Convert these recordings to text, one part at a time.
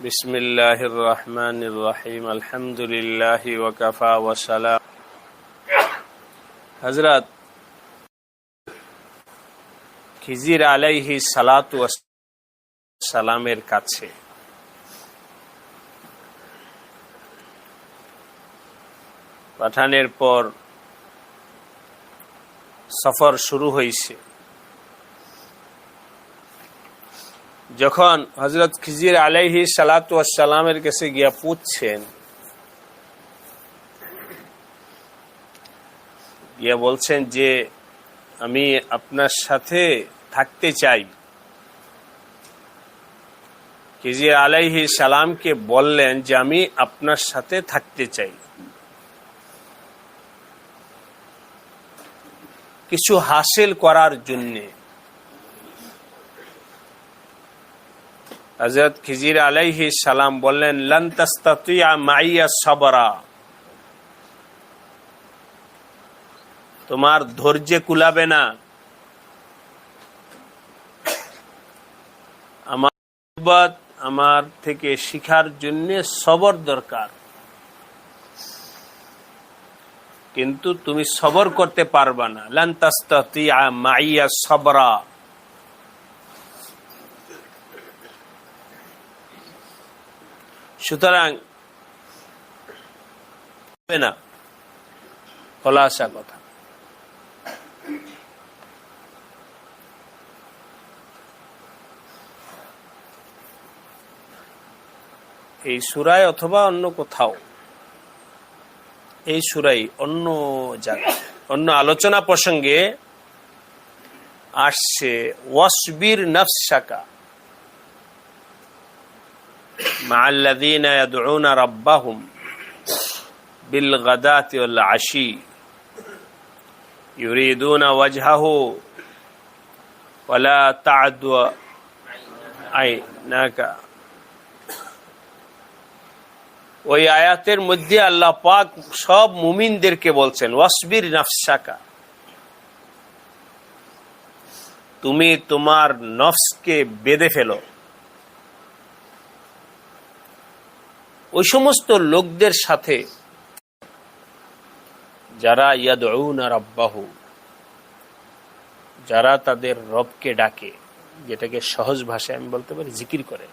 বিসমিল্লাহির রহমানির রহিম আলহামদুলিল্লাহি ওয়া কাফা ওয়া সালাম। হযরত খিজির আলাইহিস সালাতু ওয়াস সালামের কাছে পাঠানোর পর সফর শুরু হয়েছে। যখন হযরত খিজির আলাইহিস সালাতু ওয়াস সালামের কাছে গিয়া পুছছেন, গিয়া বলছেন যে আমি আপনার সাথে থাকতে চাই। খিজির আলাইহিস সালামকে বললেন যে আমি আপনার সাথে থাকতে চাই, কিছু হাসিল করার জন্যে। হযরত খিজির আলাইহিস সালাম বললেন, লান তাস্তাতিয়া মাইয়া সাবরা, তোমার ধৈর্য কুলাবে না। আমার থেকে শিখার জন্য সবর দরকার, কিন্তু তুমি সবর করতে পারবা না। লান তাস্তাতিয়া মাইয়া সাবরা, সুতরাং না, খোলাসা কথা। এই সূরায় অথবা অন্য কোথাও, এই সূরায় অন্য জায়গায় অন্য আলোচনা প্রসঙ্গে আসছে ওয়াসবির নাফসাকা মা'আল্লাযীনা ইয়াদউনা রাব্বাহুম বিল গাদাতি ওয়াল আশি ইউরিদুনা ওয়াজহাহু ওয়ালা তা'দু আইনাকা। ওই আয়াতের মধ্যে আল্লাহ পাক সব মুমিনদেরকে বলছেন ওয়াসবির নাফসাকা, তুমি তোমার নফসকে বেঁধে ফেলো। ওই সমস্ত লোকদের সাথে যারা ইয়াদউনা রাব্বাহু, যারা তাদের রবকে ডাকে, যেটাকে সহজ ভাষায় আমি বলতে পারি জিকির করে।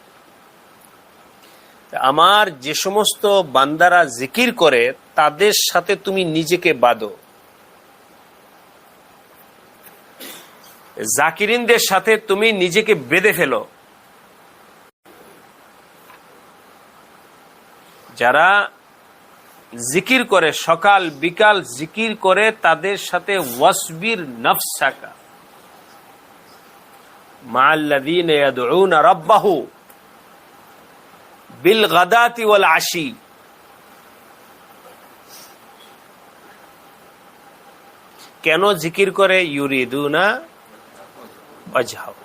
আমার যে সমস্ত বান্দারা জিকির করে তাদের সাথে তুমি নিজেকে বাঁধো, জাকিরিনদের সাথে তুমি নিজেকে বেঁধে ফেলো। যারা জিকির করে, সকাল বিকাল জিকির করে, তাদের সাথে ওয়াসবির নাফসাকা মা'আল্লাযীনা ইয়াদউনা রাব্বাহু বিল গাদাতি ওয়াল আশি। কেন জিকির করে? ইউরিদুনা ওয়াজহাহু,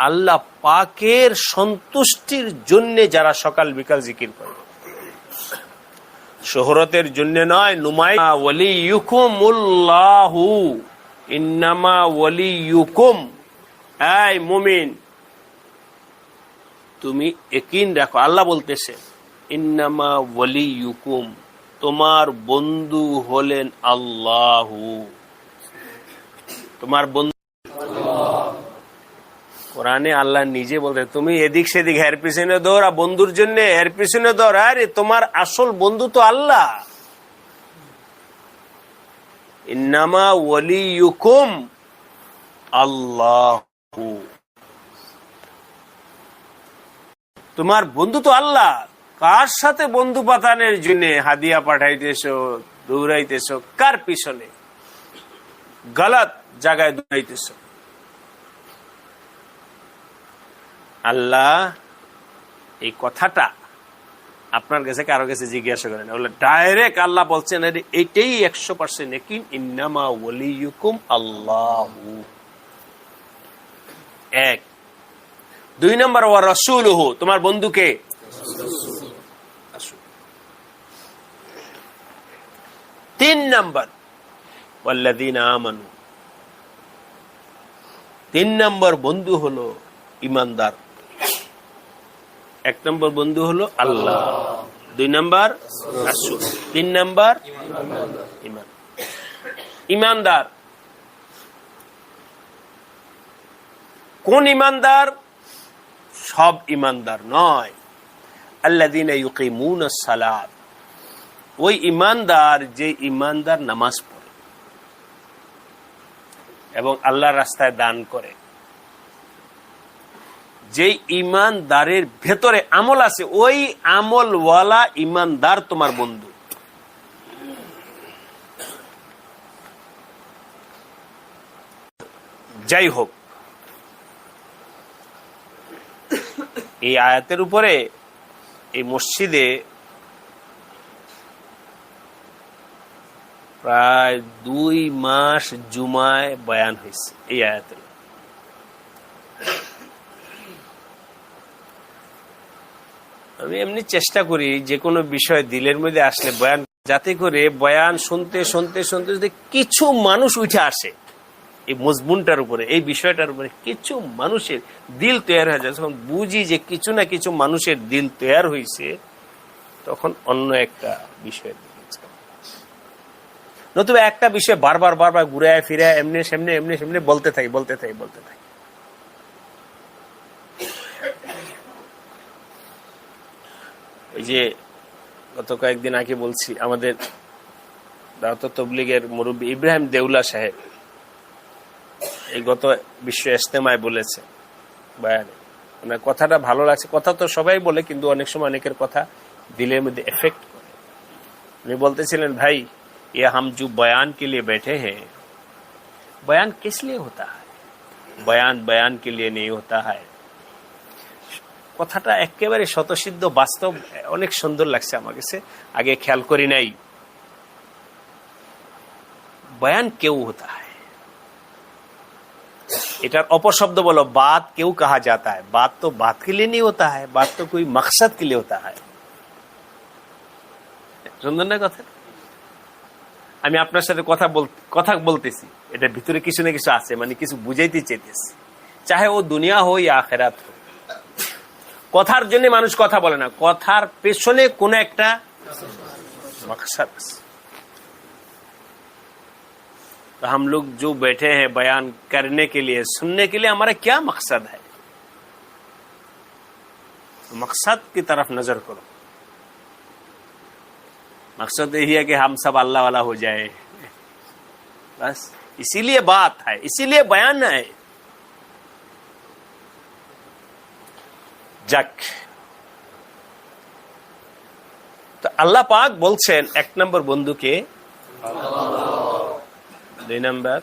আল্লাহ পাকের সন্তুষ্টির জন্য যারা সকাল বিকাল জিকির করে, শোহরতের জন্য নয়। নুমাইয়া ওয়ালিয়ুকুমুল্লাহু, ইন্নামা ওয়ালিয়ুকুম, এই মুমিন তুমি ইয়াকিন রাখো। আল্লাহ বলতেছে ইন্নামা ওয়ালিয়ুকুম, তোমার বন্ধু হলেন আল্লাহু, তোমার বন্ধু কোরআনে আল্লাহ নিজে বলতে, তুমি এদিক সেদিক এর পিছনে দৌড়া, বন্ধুর জন্য এর পিছনে দৌড়া, আরে তোমার আসল বন্ধু তো আল্লাহ। ইন্নামা ওয়ালিয়ুকুম আল্লাহু, তোমার বন্ধু তো আল্লাহ। কার সাথে বন্ধু পাতানোর জন্য হাদিয়া পাঠাইতেছো, দৌড়াইতেছো? কার পিছনে? গলত জায়গায় দৌড়াইতেছো। আল্লাহ এই কথাটা আপনার কাছে কারো কাছে জিজ্ঞাসা করেন, বলে ডাইরেক্ট আল্লাহ বলছেন এইটাই 100% ইয়াকিন। ইন্নামা ওয়ালিয়ুকুম আল্লাহু, এক। 2 নম্বর ওয়া রাসূলুহু, তোমার বন্ধুকে। 3 নম্বর ওয়াল্লাযীনা আমানু, 3 নম্বর বন্ধু হলো ইমানদার। এক নম্বর বন্ধু হলো আল্লাহ, 2 নম্বর রাসূল, 3 নম্বর ঈমান। ঈমানদার কোন ঈমানদার? সব ঈমানদার নয়। আল্লাযীনা ইউকিমুনাস সালাত, ওই ঈমানদার যে ঈমানদার নামাজ পড়ে এবং আল্লাহর রাস্তায় দান করে। যে ঈমানদারের ভেতরে আমল আছে, ওই আমলওয়ালা ঈমানদার তোমার বন্ধু। যাই হোক, এই আয়াতের উপরে এই মসজিদে প্রায় 2 মাস জুমায় বয়ান হয়েছে এই আয়াতের। আমি এমনি চেষ্টা করি যে কোনো বিষয় দিলের মধ্যে আসলে বয়ান, যাতে করে বয়ান শুনতে শুনতে শুনতে যদি কিছু মানুষ উঠে আসে এই মজমুনটার উপরে, এই বিষয়টার উপরে কিছু মানুষের দিল তৈরি হয়ে যায়। যখন বুঝি যে কিছু না কিছু মানুষের দিল তৈরি হয়েছে, তখন অন্য একটা বিষয় নতুবা একটা বিষয় বারবার বারবার ঘুরে ফিরে এমনি সেমনি বলতে থাকি। এই যে গত কয়েকদিন আগে বলছি, আমাদের দাওয়াত তাবলীগের মুরব্বী ইব্রাহিম দেউলা সাহেব এই গত বিশ্ব ইজতেমায় বলেছে বয়ানে, ওনার কথাটা ভালো লাগছে। কথা তো সবাই বলে, কিন্তু অনেক সময় অনেকের কথা দিলের মধ্যে এফেক্ট করে। উনি বলতেছিলেন, ভাই ये हम जो बयान के लिए बैठे हैं, बयान किस लिए होता है? बयान के लिए नहीं होता है। কথাটা একেবারে শতসিদ্ধ, বাস্তব, অনেক সুন্দর লাগছে আমার কাছে, আগে খেয়াল করি নাই। বয়ান কেউ হতা है, এটার অপশব্দ বলো बात क्यों कहा जाता है? बात तो बात के लिए नहीं होता है, बात तो कोई मकसद के लिए होता है। সুন্দর না কথা? আমি আপনার সাথে কথা বলতেছি, এটার ভিতরে কিছু না কিছু আছে, মানে কিছু বুঝাইতে চাইতেছি, চাহে ও দুনিয়া হো ইয়া আখিরাত হো। কথার জন্য মানুষ কথা বলে না, কথার পেছনে কোন একটা मकसद। तो हम लोग जो बैठे हैं बयान करने के लिए, सुनने के लिए, हमारा क्या मकसद है? मकसद की तरफ नजर करो। मकसद यही है कि हम सब अल्लाह वाला हो जाए, बस इसीलिए बात है, इसीलिए बयान है। যাক, তো আল্লাহ পাক বলছেন 1 নম্বর বন্ধুকে, 2 নম্বর,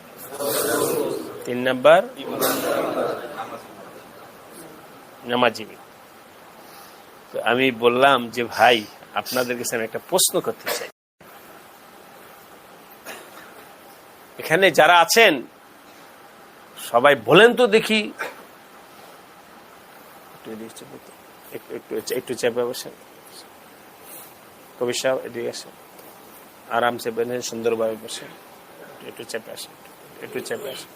3 নম্বর নামাজি। তো আমি বললাম যে ভাই, আপনাদের কাছে আমি একটা প্রশ্ন করতে চাই। এখানে যারা আছেন সবাই বলেন তো দেখি, একটু চেপে বসেন, কবির সাহেব এদিকে আসেন, আরামসে বসেন, সুন্দরভাবে বসেন, একটু চেপে আসেন, একটু চেপে আসেন,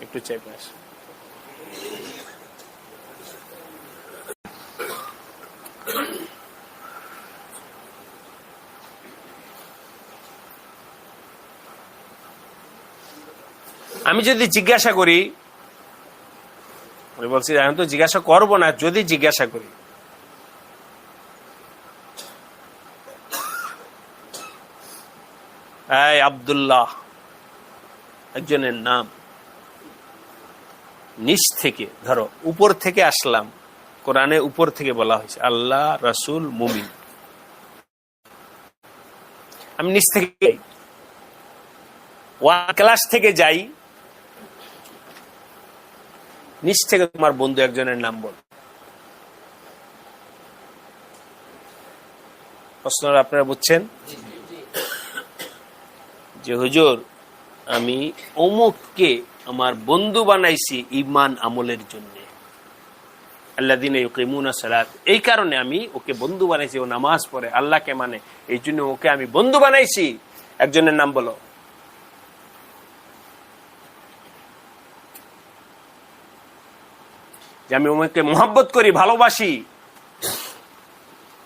একটু চেপে আসেন। আমি যদি জিজ্ঞাসা করি, বলছি আমি তো জিজ্ঞাসা করবো না, যদি জিজ্ঞাসা করি আব্দুল্লাহ একজনের নাম, নিচ থেকে, ধরো উপর থেকে আসলাম, কোরআনে উপর থেকে বলা হয়েছে আল্লাহ, রাসূল, মুমিন, আমি নিচ থেকে ক্লাস থেকে যাই, নিচ থেকে তোমার বন্ধু একজনের নাম বল। প্রশ্ন আপনারা বুঝছেন যে হুজুর আমি অমুককে আমার বন্ধু বানাইছি ঈমান আমলের জন্য, আল্লাযীনা ইউকিমুনা সালাত, এই কারণে আমি ওকে বন্ধু বানাইছি, ও নামাজ পড়ে, আল্লাহকে মানে, এই জন্য ওকে আমি বন্ধু বানাইছি। একজনের নাম বলো। যে আমি ওকে মহব্বত করি, ভালোবাসি,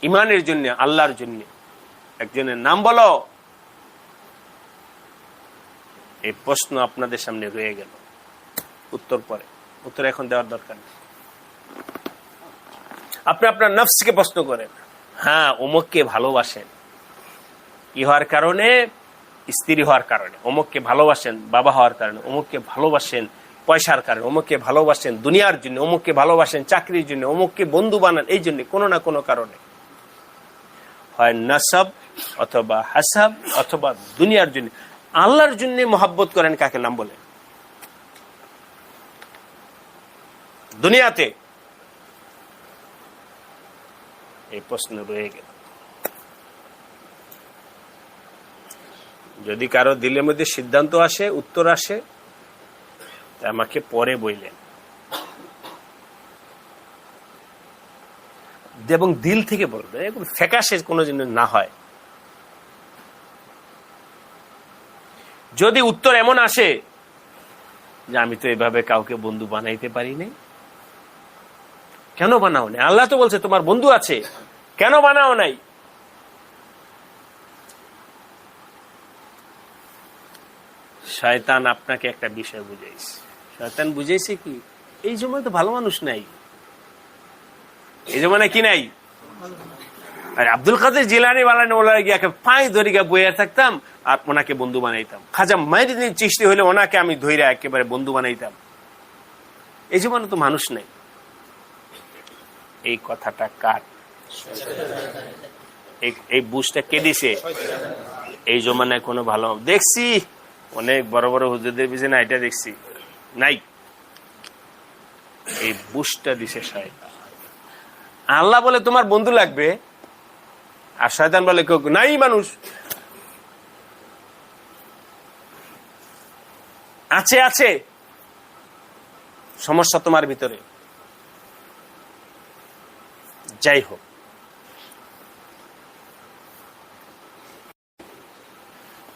ইমানের জন্য, আল্লাহর জন্য। একজনের নাম বলো। এই প্রশ্ন আপনাদের সামনে রয়ে গেল, উত্তর পরে, উত্তর এখন দেওয়ার দরকার নেই। আপনি আপনার নফসকে প্রশ্ন করেন, হ্যাঁ অমুককে ভালোবাসেন, কি হওয়ার কারণে? স্ত্রী হওয়ার কারণে। অমুককে ভালোবাসেন বাবা হওয়ার কারণে, অমুককে ভালোবাসেন পয়সার কারণে, অমুককে ভালোবাসেন দুনিয়ার জন্য, অমুককে ভালোবাসেন চাকরির জন্য, অমুককে বন্ধু বানান এই জন্য, কোনো না কোনো কারণে। হয় নাসাব অথবা হাসাব অথবা দুনিয়ার জন্য। আল্লাহর জন্য মহব্বত করেন কাকে নাম বলে? দুনিয়াতে এই প্রশ্ন রয়ে গেল। যদি কারো দিলের মধ্যে সিদ্ধান্ত আসে, উত্তর আসে, তা আমাকে পরে বললেন, এবং দিল থেকে বলবেন, এগুলো ফ্যাকাশে কোনো জিনিস না হয়। যদি উত্তর এমন আসে যে আমি তো এভাবে কাউকে বন্ধু বানাইতে পারি নাই, কেন বানাও নাই? আল্লাহ তো বলছে তোমার বন্ধু আছে, কেন বানাও নাই? শয়তান আপনাকে একটা বিষয় বুঝাইছে। শয়তান বুঝাইছে কি? এই জমানায় তো ভালো মানুষ নাই, এই জমানায় কি নাই? আর আব্দুল কাদের জিলানী বালানি ওলা গিয়ে পাঁচ ধরিকা বইয়া থাকতাম আর ওনাকে বন্ধু বানাইতাম। খাজা মাইনুদ্দিন চিশতি হইলে ওনাকে আমি ধইরা একেবারে বন্ধু বানাইতাম। এই জমানায় তো মানুষ নাই। এই কথাটা কার? এই বুঝটা কে দিছে? এই জমানায় কোনো ভালো দেখছি অনেক বড় বড় হুজুরদের পিছনে এটা দেখছি নাই। এই বুঝটা দিছে শয়তান। আল্লাহ বলে তোমার বন্ধু লাগবে, আর শয়তান বলে কেউ নাই মানুষ আছে। আছে সমস্যা তোমার ভিতরে। যাই হোক,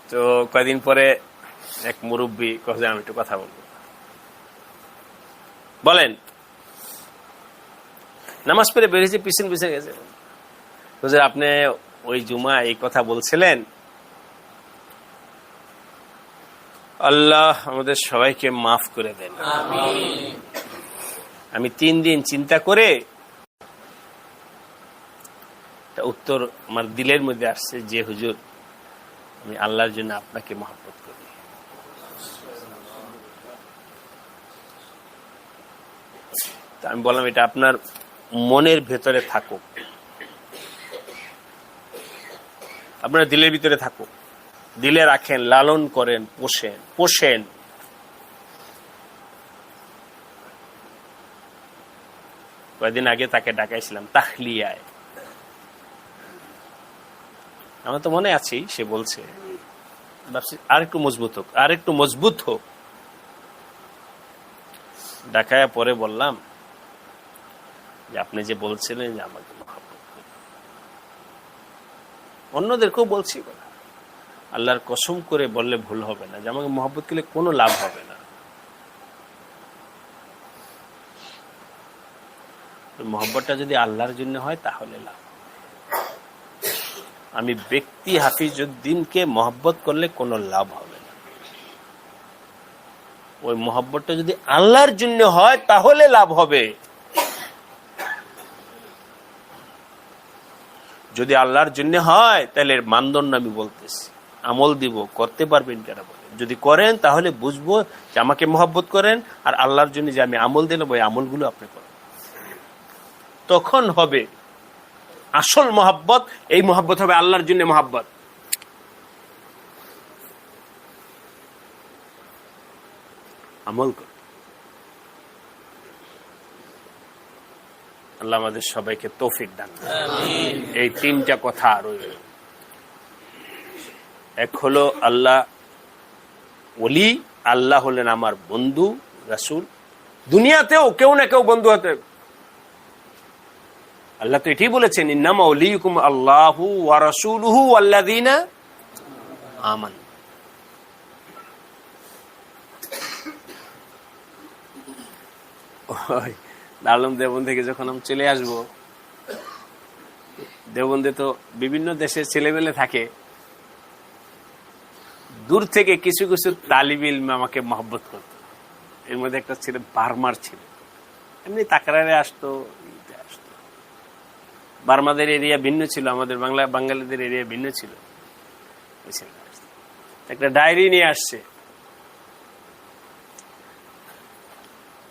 তো কয়দিন পরে এক মুরব্বী কথা, আমি একটু কথা বলবো। বলেন, নামাজ পড়ে বেরিয়েছে, পিছন পিছনে গেছে, হুজুর আপনি ওই জুমা এই কথা বলছিলেন, আল্লাহ আমাদের সবাইকে মাফ করে দেন। আমি 3 দিন চিন্তা করে উত্তর আমার দিলের মধ্যে আসছে যে হুজুর আমি আল্লাহর জন্য আপনাকে মহব্বত করি। আমি বললাম এটা আপনার মনের ভেতরে থাকুক, আপনার দিলের ভিতরে থাকুক, দিলে রাখেন, লালন করেন, পোষেন। কয়েকদিন আগে তাকে ডাকাইছিলাম তাহলিয়ায়, আমার তো মনে আছেই, সে বলছে আরেকটু মজবুত হোক। ডাকায়া পরে বললাম যে আপনি যে বলছিলেন যে আমাকে মহব্বত করেন, অন্যদেরকেও বলছি, আল্লাহর কসম করে বললে ভুল হবে না যে আমাকে মহব্বত করলে কোনো লাভ হবে না। মহব্বতটা যদি আল্লাহর জন্য হয় তাহলে লাভ। আমি ব্যক্তি হাফিজউদ্দিনকে মহব্বত করলে কোনো লাভ হবে না। ওই মহব্বতটা যদি আল্লাহর জন্য হয় তাহলে লাভ হবে। যদি আল্লাহর জন্য হয় তাহলে মানদণ্ড আমি বলতেছি, আমল দিব, করতে পারবেন যারা বলে। যদি করেন তাহলে বুঝবো যে আমাকে মহব্বত করেন, আর আল্লাহর জন্য যে আমি আমল দিলাম ওই আমলগুলো আপনি করেন, তখন হবে আসল মহব্বত। এই মহব্বত হবে আল্লাহর জন্য মহব্বত। আমল কর। আল্লাহ আমাদের সবাইকে তৌফিক দান। এই 3টা কথা রইল। এক হলো আল্লাহ ওলি, আল্লাহ হলেন আমার বন্ধু রাসূল। দুনিয়াতেও কেউ না কেউ বন্ধু হতে, আল্লাহ তো এটাই বলেছেন ইন্নামা ওয়ালিয়ুকুম আল্লাহু ওয়া রাসূলুহু ওয়াল্লাযীনা আমানু। দারুল উলুম দেওবন্দ থেকে যখন আমি চলে আসবো দেওবন্দে তো বিভিন্ন দেশের ছেলেমেলে থাকে, দূর থেকে কিছু কিছু তালিব ইলম আমাকে মহব্বত করত। এর মধ্যে একটা ছিল বার্মার ছিল, এমনি তাকরারে আসতো। বার্মাদের এরিয়া ভিন্ন ছিল, আমাদের বাঙালিদের এরিয়া ভিন্ন ছিল। একটা ডায়েরি নিয়ে আসছে।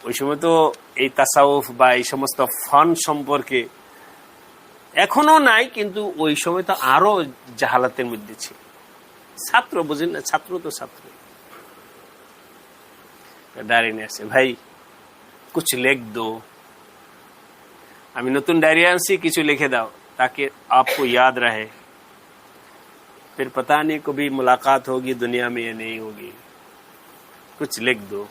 ওই সময় তো এই তাসাউফ বা এই সমস্ত ফান সম্পর্কে এখনো নাই, কিন্তু ওই সময় তো আরো জাহালাতের মধ্যে ছিল। ছাত্র বুঝেন না, ছাত্র তো ছাত্র। ডায়েরি নিয়ে আসছে, ভাই কুছ লেখ দো। আমি নতুন ডায়েরি আনছি, কিছু লিখে দাও ताकि आपको याद रहे, फिर पता नहीं कभी मुलाकात होगी दुनिया में या नहीं होगी, कुछ लिख दो।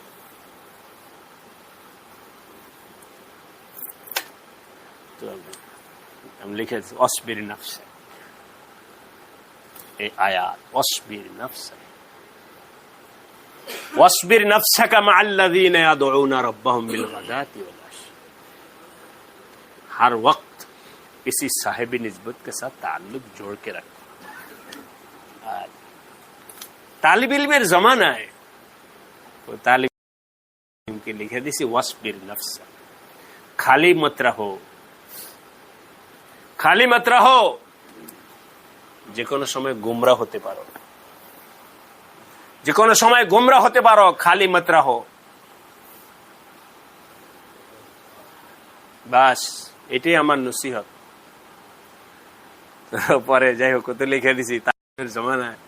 तो हम लिखे अस्बिर नफ्स, ये आयात अस्बिर नफ्स, वस्बिर नफ्सका मअल्लज़ीना यदऊना रब्बहुम बिलगदाति वल आशी। हर वक्त किसी साहिबी निस्बत के साथ ताल्लुक जोड़ के रखो। तालिब इल्मेर जमाना है, वो तालिब इल्म के लिखे दिसी वस्बिर नफ्स, खाली मत रहो, खाली मत रहो। যে কোনো সময় গুমরাহ হতে পারো, যে কোনো সময় গুমরাহ হতে পারো, খালি মত রাহো। বাস এটাই আমার নসিহত। পরে যাই হোক তো লিখে দিছি তার জমানায়।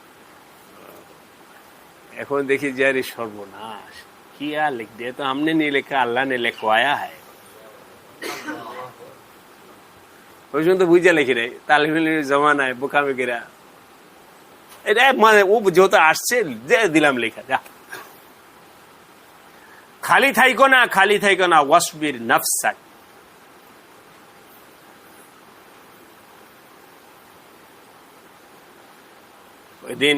এখন দেখি যে আরে সর্বনাশ, কি আর লিখ দিয়ে, তো हमने नहीं लिखा, अल्लाह ने लिखवाया है। ওই জন্য তো বুঝে লিখি নাই, তালিব ইলমের জমানায় বোকামি গেরা এটা মানে ও যেহেতু আসছে দিলাম লেখা, যা খালি থাইকো না, খালি থাইকো না। ওয়াসবির নাফসাক, ওই দিন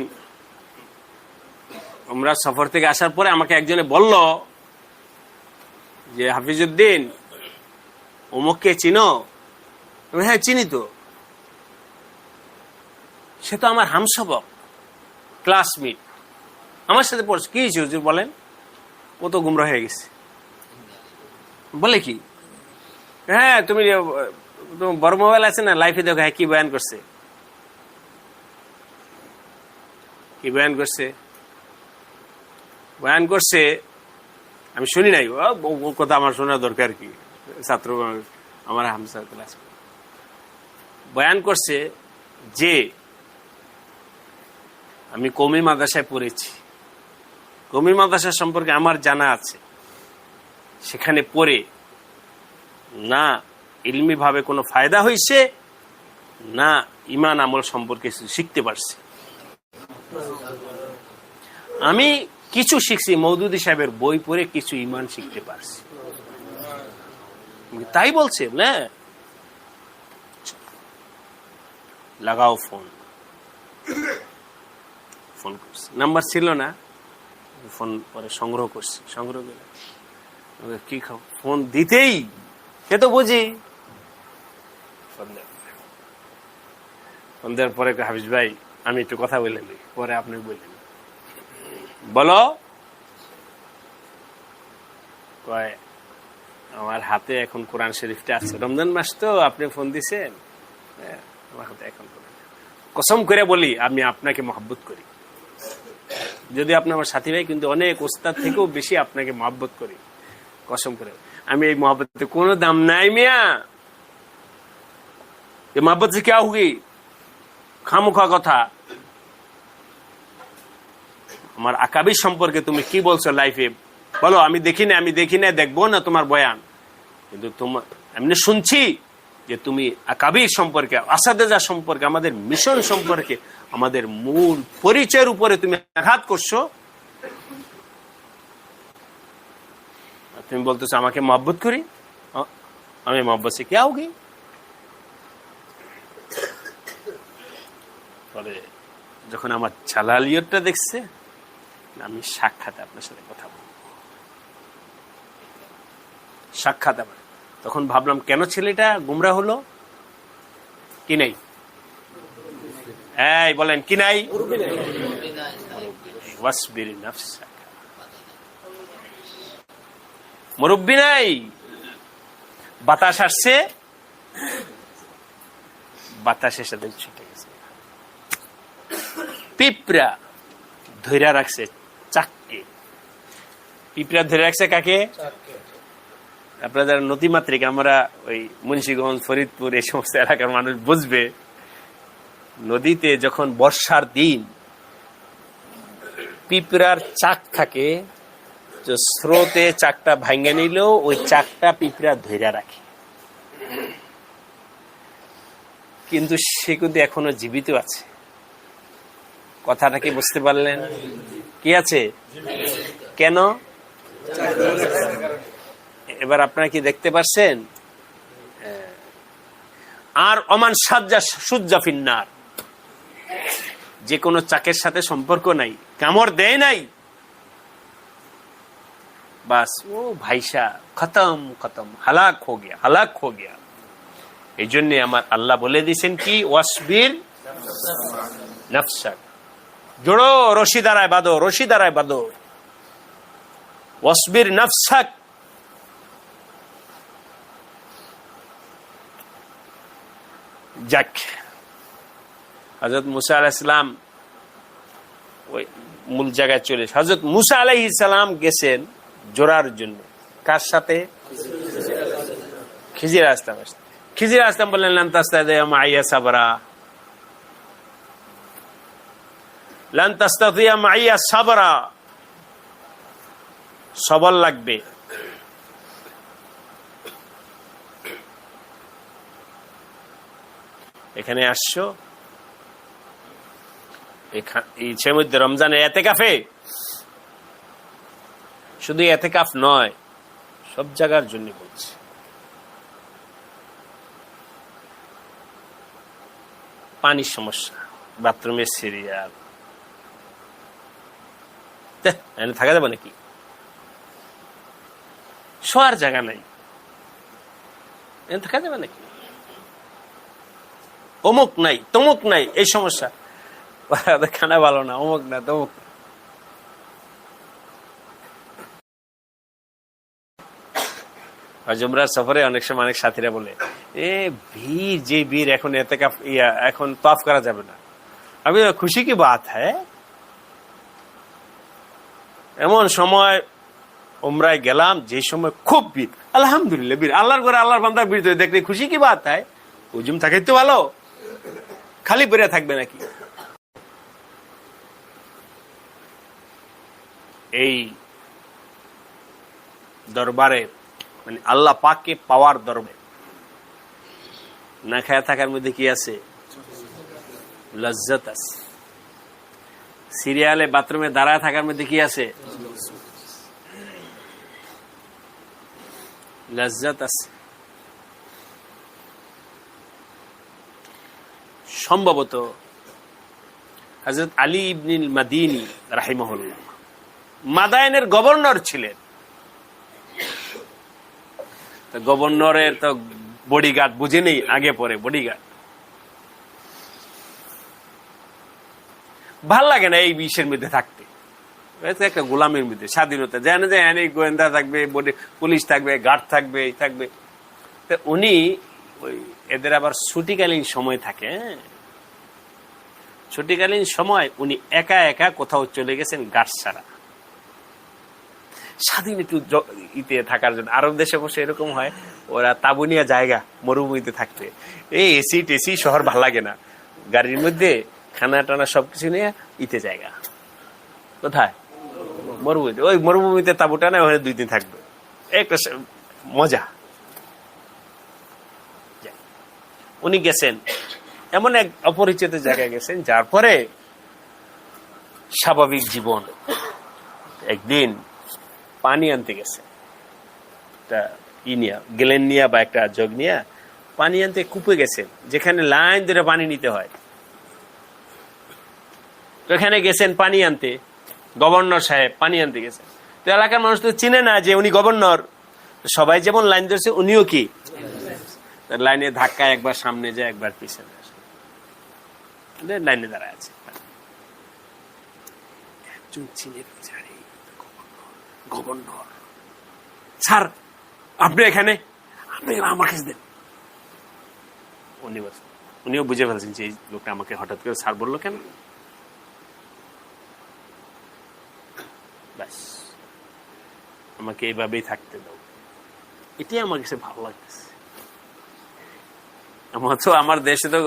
আমরা সফর থেকে আসার পরে আমাকে একজনে বলল যে হাফিজউদ্দিন অমুককে চিনো? হ্যাঁ চিনি তো, সে তো আমার হামসবক, ক্লাসমেট, আমার সাথে পড়ছে। কি হয়েছে হুজুর বলেন? ও তো গুমরা হয়ে গেছে। বলে কি? হ্যাঁ তুমি বড় মোবাইল আছে না, লাইফে দেখো, হ্যাঁ কি বয়ান করছে, কি বয়ান করছে, বয়ান করছে আমি শুনি নাই, ওর কথা আমার শোনা দরকার কি, ছাত্র আমার হামসা ক্লাস। বয়ান করছে যে আমি কওমি মাদ্রাসায় পড়েছি, কওমি মাদ্রাসা সম্পর্কে আমার জানা আছে, সেখানে পড়ে না ইলমি ভাবে কোনো ফায়দা হয়েছে, না ইমান আমল সম্পর্কে শিখতে পারছি। আমি কিছু শিখছি, মওদুদী সাহেবের বই পড়ে কিছু ইমান শিখতে পারছি, তাই বলছে। না লাগাও ফোন, ফোন করছি, নাম্বার ছিল না, ফোন পরে সংগ্রহ করছি, সংগ্রহ করে কি খাও, ফোন দিতেই সে তো বুঝি। ফোন দেওয়ার পরে হাফিজ ভাই আমি একটু কথা বলে নিই, পরে আপনি বললেন, বলো। কয় আমার হাতে এখন কোরআন শরীফটা আছে, রমজান মাস তো আপনি ফোন দিছেন, আমার হাতে এখন কসম করে বলি আমি আপনাকে মহব্বত করি, যদি আপনি আমার সাথী ভাই, কিন্তু অনেক ওস্তাদ থেকেও বেশি আপনাকে মহব্বত করি, কসম করে। আমি এই মহব্বতে কোনো দাম নাই মিয়া, এই মহব্বত সে क्या होगी, খামুখা কথা। আমার আকাবির সম্পর্কে তুমি কি বলছো লাইফে, বলো। আমি দেখি না, দেখবো না তোমার বয়ান, কিন্তু তোমার এমনি শুনছি যে তুমি আকাবির সম্পর্কে, আসাদেজা সম্পর্কে, আমাদের মিশন সম্পর্কে, আমাদের মূল পরিচয়ের উপরে তুমি আঘাত করছো। তুমি বলতেছো আমাকে মহব্বত করি, আমি মহব্বত সে क्या होगी। পরে যখন আমার জালালিয়তটা দেখছে, আমি সাক্ষাতে আপনার সাথে কথা বলবো, সাক্ষাৎ। তখন ভাবলাম কেন ছেলেটা গুমরা হলো, কি নাই এই বলেন কি নাই? ওয়াসবির নাফসাক, মুরব্বি নাই। বাতাস আসছে, বাতাসের সাথে ছুটে গেছে। পিঁপড়া ধরে রাখছে চাককে। পিঁপড়া ধরে রাখছে কাকে? আপনাদের নদীমাতৃক, আমরা ওই মুন্সিগঞ্জ, ফরিদপুর এই সমস্ত এলাকার মানুষ বুঝবে। নদীতে যখন বর্ষার দিন পিঁপড়ার চাক থাকে, তো স্রোতে চাকটা ভাঙ্গে নিলেও ওই চাকটা পিঁপড়া ধরে রাখে। কিন্তু সে কিন্তু এখনো জীবিত আছে। কথাটা কি বুঝতে পারলেন? কি আছে? কেন? এবার আপনারা কি দেখতে পাচ্ছেন? আর অমান সাজ্জা সুজ্জা ফিন্নার, যে কোনো চাকের সাথে সম্পর্ক নাই, কামড় দেয় নাই, বাস ও ভাইসা খতম খতম, হালাক হো গিয়া, হালাক হো গিয়া। এই জন্য আমার আল্লাহ বলে দিয়েছেন কি, ওয়াসবির নাফসাক, জোড়ো রশি দ্বারায় বাঁধো, রশি দ্বারায় বাঁধো। ওয়াসবির নাফসাক, যাক। হযরত মুসা আলাইহিস সালাম ওই মূল জায়গায় চলে, হযরত মুসা আলাইহিস সালাম গেছেন জোড়ার জন্য। কার সাথে? খিজির আলাইহিস সালাম। খিজির আলাইহিস সালাম বললেন, লান তাস্তাতিয়া মাইয়া সাবরা, লান তাস্তাতিয়া মাইয়া সাবরা, সবর লাগবে। এখানে আসছো এই মধ্যে রমজানের এতেকাফে, শুধু এতেকাফ নয়, সব জায়গার জন্য বলছি। পানির সমস্যা, বাথরুমের সিরিয়াল, থাকা যাবে নাকি? শোয়ার জায়গা নাই, থাকা যাবে নাকি? অমুক নাই, তমুক নাই, এই সমস্যা, খানা ভালো না, অমুক না, তমুক। জুমরার সফরে অনেক সময় অনেক সাথীরা বলে, ভিড়, যে ভিড়, এখন এতে এখন তওয়াফ করা যাবে না। আমি খুশি কি বাত হ্যাঁ, এমন সময় উমরায় গেলাম যে সময় খুব ভিড়, আলহামদুলিল্লাহ ভিড়, আল্লাহর করে আল্লাহর বান্দার ভিড় দেখলে খুশি কি বাত হয়। হুজুম থাকে তো ভালো, খালি পড়ে থাকবে নাকি? এই দরবারে, মানে আল্লাহ পাককে পাওয়ার দরবারে না খায়া থাকার মধ্যে কি আছে? লজ্জত আছে। সিরিয়ালে বাথরুমে দাঁড়ায় থাকার মধ্যে কি আছে? লজ্জত আছে। সম্ভবত হযরত আলী ইবনুল মাদিনী রাহিমাহুল্লাহ মাদায়েনের গভর্নর ছিলেন। গভর্নরের তো বডিগার্ড বুঝেনি, আগে পরে বডিগার্ড। ভাল লাগে না এই বিষয়ের মধ্যে থাকতে, একটা গোলামের মধ্যে। স্বাধীনতা জানে যে গোয়েন্দা থাকবে, পুলিশ থাকবে, গার্ড থাকবে, এই থাকবে। উনি ওই এদের আবার ছুটিকালীন সময় থাকে, ছুটিকালীন সময় উনি একা একা কোথাও চলে গেছেন গার্ড ছাড়া, স্বাধীন একটু ইতে থাকার জন্য। আরব দেশে বসে এরকম হয়, ওরা তাবুনিয়া জায়গা মরুভূমিতে থাকতে, এই এসি টেসি শহর ভাল লাগে না, গাড়ির মধ্যে খানা টানা সবকিছু নিয়ে ইতে জায়গা কোথায়? মরুভূমিতে। ওই মরুভূমিতে তাবু টানা, ওখানে 2 দিন থাকবে, একটা মজা। উনি গেছেন এমন এক অপরিচিত জায়গায় গেছেন, যার পরে স্বাভাবিক জীবন। একদিন পানি আনতে গেছে, গেলেন নিয়া বা একটা জগ নিয়া পানি আনতে কূপে গেছেন, যেখানে লাইন ধরে পানি নিতে হয়। তো এখানে গেছেন পানি আনতে, গভর্নর সাহেব পানি আনতে গেছেন। তো এলাকার মানুষ তো চিনে না যে উনি গভর্নর, সবাই যেমন লাইন ধরছে উনিও কি লাইনে ধাক্কায় একবার সামনে যায়, একবার পিছনে আসে। লাইনে দাঁড়ায় আছে। একজন চীনের গভর্নর, স্যার আপনি এখানে, আপনি আমার কাছে দেন। উনিও বুঝে ফেলছেন যে এই লোকটা আমাকে হঠাৎ করে স্যার বললো কেন। ব্যাস, আমাকে এইভাবেই থাকতে দাও, এটাই আমার কাছে ভালো লাগতেছে। আমার দেশে তো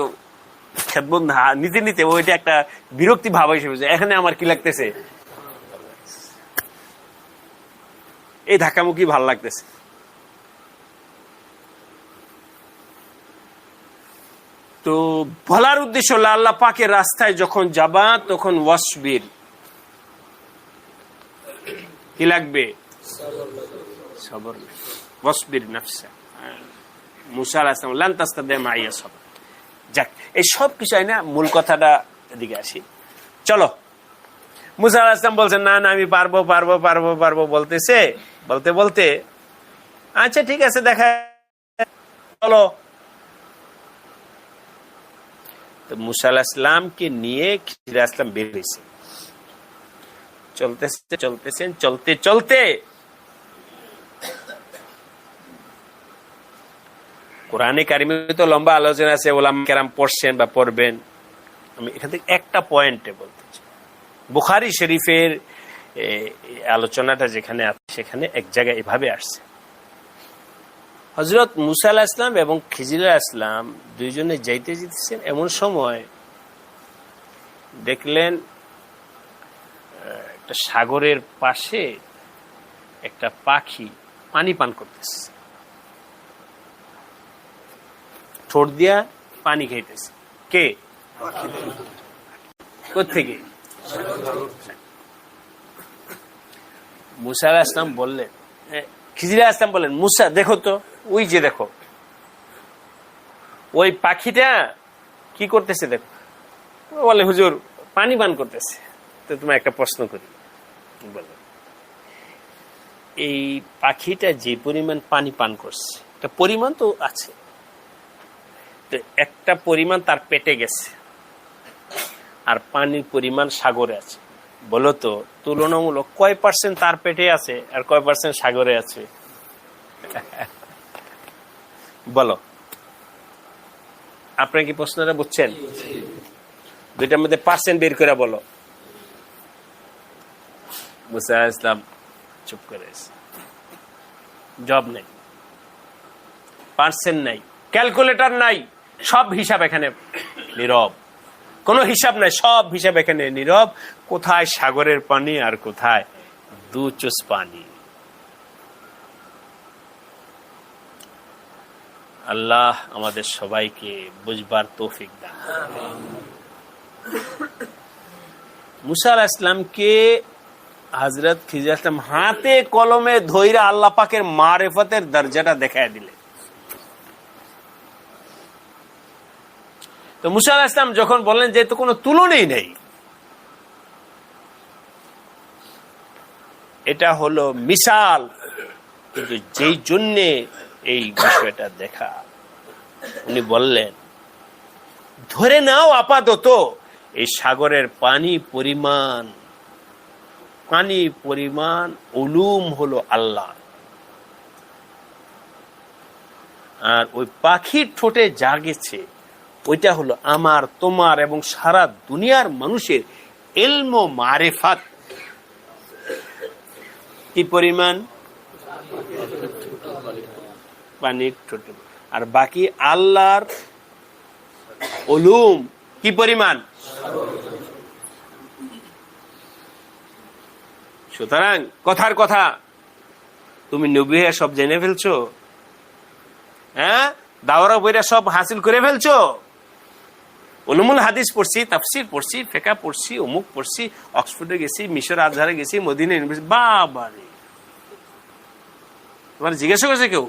খেদমত নিতে নিতে ওইটা একটা বিরক্তি ভাব হিসেবে, এখানে আমার কি লাগতেছে, এই ধাক্কামুখি ভালো লাগতেছে। তো বলার উদ্দেশ্য হলো আল্লাহ পাকের রাস্তায় যখন যাবা তখন ওয়াসবির, কি লাগবে, সবর। ওয়াসবির নাফসা, মুসা আলাইহিস সালাম লান তাস্তাদি মাইয়া সবর। যাক, এই সব কিছু না, মূল কথাটা এদিকে আসি। চলো, মুসা আলাইহিস সালাম বলছেন না না আমি পারবো পারবো পারবো পারবো বলতেছে, বলতে বলতে আচ্ছা ঠিক আছে দেখা চলো। তো মুসা আলাইহিস সালামকে নিয়ে খিজির আলাইহিস সালাম বের হয়েছে। চলতেছেন চলতে চলতে কোরআনে কারিমে তো লম্বা আলোচনা আছে, ওলামা কেরাম পড়ছেন বা পড়বেন। আমি এখান থেকে একটা পয়েন্টে বলতে চাই, বুখারী শরীফের আলোচনাটা যেখানে আছে সেখানে এক জায়গায় এভাবে আসছে, হযরত মুসা আলাইহিস সালাম এবং খিজির আলাইহিস সালাম দুইজনে যাইতে যেতেছেন, এমন সময় দেখলেন একটা সাগরের পাশে একটা পাখি পানি পান করতেছে, ঠোঁট দিয়া পানি খাইতেছে। কে? কোত্থেকে? মুসা আলাইহিস সালাম বললেন, খিজির আলাইহিস সালাম বললেন মুসা দেখো তো, ওই যে দেখো ওই পাখিটা কি করতেছে দেখো। বলে হুজুর পানি পান করতেছে। তো তোমার একটা প্রশ্ন করি, বলো এই পাখিটা যে পরিমাণ পানি পান করছে, একটা পরিমাণ তো আছে, তো একটা পরিমাণ তার পেটে গেছে আর পানির পরিমাণ সাগরে আছে, বলো তো তুলনামূলক কয় পার্সেন্ট তার পেটে আছে আর কয় পার্সেন্ট সাগরে আছে? বলো, আপনারা কি প্রশ্নটা বুঝছেন? দুইটার মধ্যে পার্সেন্ট বের করে বলো। মুসা আলাইহিস সালাম চুপ করে আছে, জব নেই, পার্সেন্ট নাই, ক্যালকুলেটর নাই, সব হিসাব এখানে নীরব, কোন হিসাব নাই, সব হিসাব এখানে নীরব। কোথায় সাগরের পানি আর কোথায় দু চুস পানি। আল্লাহ আমাদের সবাইকে বুঝবার তৌফিক দান। মুসা আলাইহিস সালামকে হযরত খিজির আলাইহিস সালাম হাতে কলমে ধইরা আল্লাহ পাকের মারিফতের দরজাটা দেখায় দিলেন। তো মুসা আলাইহিস সালাম যখন বললেন যে তো কোনো তুলনাই নেই, এটা হলো মিসাল, কিন্তু যেই জন্যে এই বিষয়টা দেখা, উনি বললেন ধরে নাও আপাতত এই সাগরের পানি পরিমাণ উলুম হলো আল্লাহ, আর ওই পাখির ঠোঁটে যা গেছে ওইটা হলো আমার তোমার এবং সারা দুনিয়ার মানুষের ইলম ও মারিফাত। কি পরিমাণ? পানির ঠোঁটে। আর বাকি আল্লাহর উলুম কি পরিমাণ? সুতরাং কথার কথা, তুমি নবী হয়ে সব জেনে ফেলছো, হ্যাঁ, দাওরা বইরা সব হাসিল করে ফেলছো, উলুমুল হাদিস পড়ছি, তাফসির পড়ছি, ফিকহ পড়ছি, অমুক পড়ছি, অক্সফোর্ডে গেছি, মিশর আজহারে গেছি, মদিনা ইউনিভার্সিটি, বাবা রে, তোমার জিজ্ঞাসা করছে কেউ?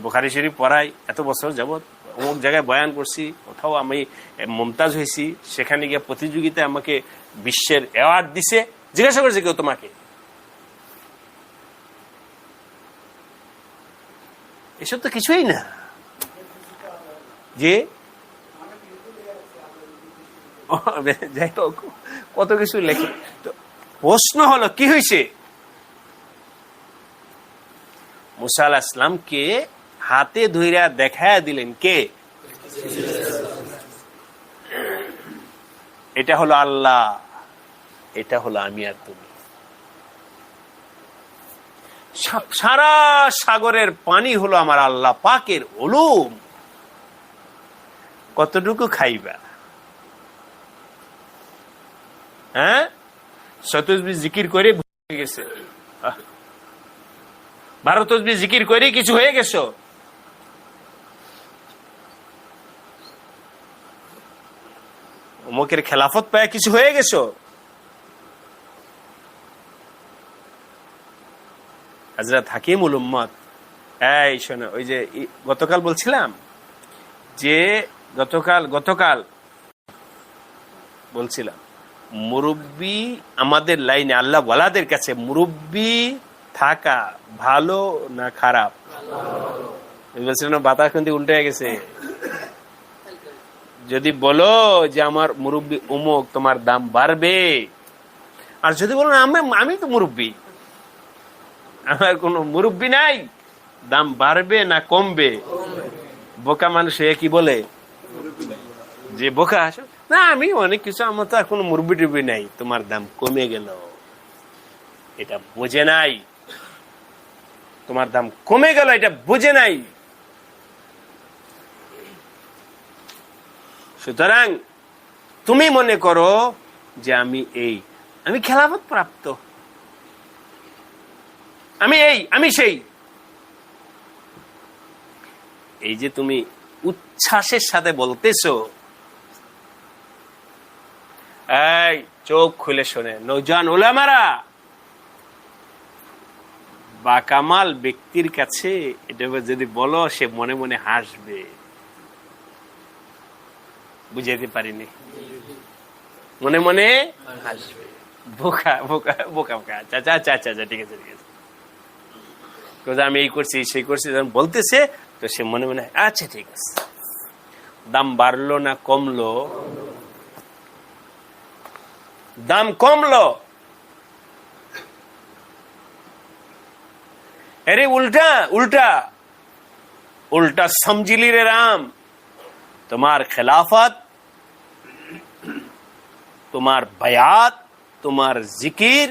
বুখারী শরীফ পড়াই এত বছর যাবত, অমুক জায়গায় বয়ান করছি, কোথাও আমি মুমতাজ হয়েছি, সেখানে গিয়ে প্রতিযোগিতায় আমাকে বিশ্বের অ্যাওয়ার্ড দিছে, জিজ্ঞাসা করেছে কেউ তোমাকে? এসব তো কিছুই না। যে যাই হোক, কত কিছু লেখে। তো প্রশ্ন হলো কি হয়েছে, মুসা আলাইহিস সালামকে হাতে ধইরা দেখায়া দিলেন কে? এটা হলো আল্লাহ, এটা হলো আমি আর তুমি। সারা সাগরের পানি হলো আমার আল্লাহ পাকের উলুম। কতটুকু খাইবা? হ্যাঁ, 100 জিকির করে ভুলে গেছে, 12 জিকির করে কিছু হয়ে গেছো? অমুকের খেলাফত পায় কিছু হয়ে গেছো? হযরত হাকিমুল উম্মত, এই শোনো, ওই যে গতকাল বলছিলাম যে গতকাল বলছিলাম মুরব্বি আমাদের লাইনে আল্লাহ ওয়ালাদের কাছে মুরব্বি থাকা ভালো না খারাপ? বলছিলাম বাতাস কিন্তু উল্টে গেছে। যদি বলো যে আমার মুরব্বি অমুক, তোমার দাম বাড়বে। আর যদি বলো আমি তো মুরব্বি, আমার কোন মুরব্বি নাই, দাম বাড়বে না কমবে? বোকা মানুষ কি বলে যে বোকা না, আমি অনেক কিছু, আমার তো আর কোনো মুরব্বি টুব্বি নাই, তোমার দাম কমে গেল। এটা বোঝে নাই, তোমার দাম কমে গেল, এটা বোঝে নাই। সুতরাং তুমি মনে করো যে আমি খেলাফত প্রাপ্ত, আমি সেই। এই যে তুমি উচ্ছ্বাসের সাথে বলতেছো, এই চোখ খুলে শোনে নওজোয়ান উলামারা, বা কামাল ব্যক্তির কাছে এটা যদি বলো, সে মনে মনে হাসবে। বুঝাইতে পারিনি? মনে মনে হাসবে, বোকা বোকা বোকা বোকা। আচ্ছা আচ্ছা আচ্ছা আচ্ছা, ঠিক আছে ঠিক আছে, আমি এই করছি সেই করছি যখন বলতেছে, তো সে মনে মনে আচ্ছা ঠিক আছে। দাম বাড়লো না কমলো? দাম কমলো। अरे उल्टा उल्टा उल्टा समझिली रे राम, तुम्हार खिलाफत, तुम्हार बयात, तुम्हार जिकिर,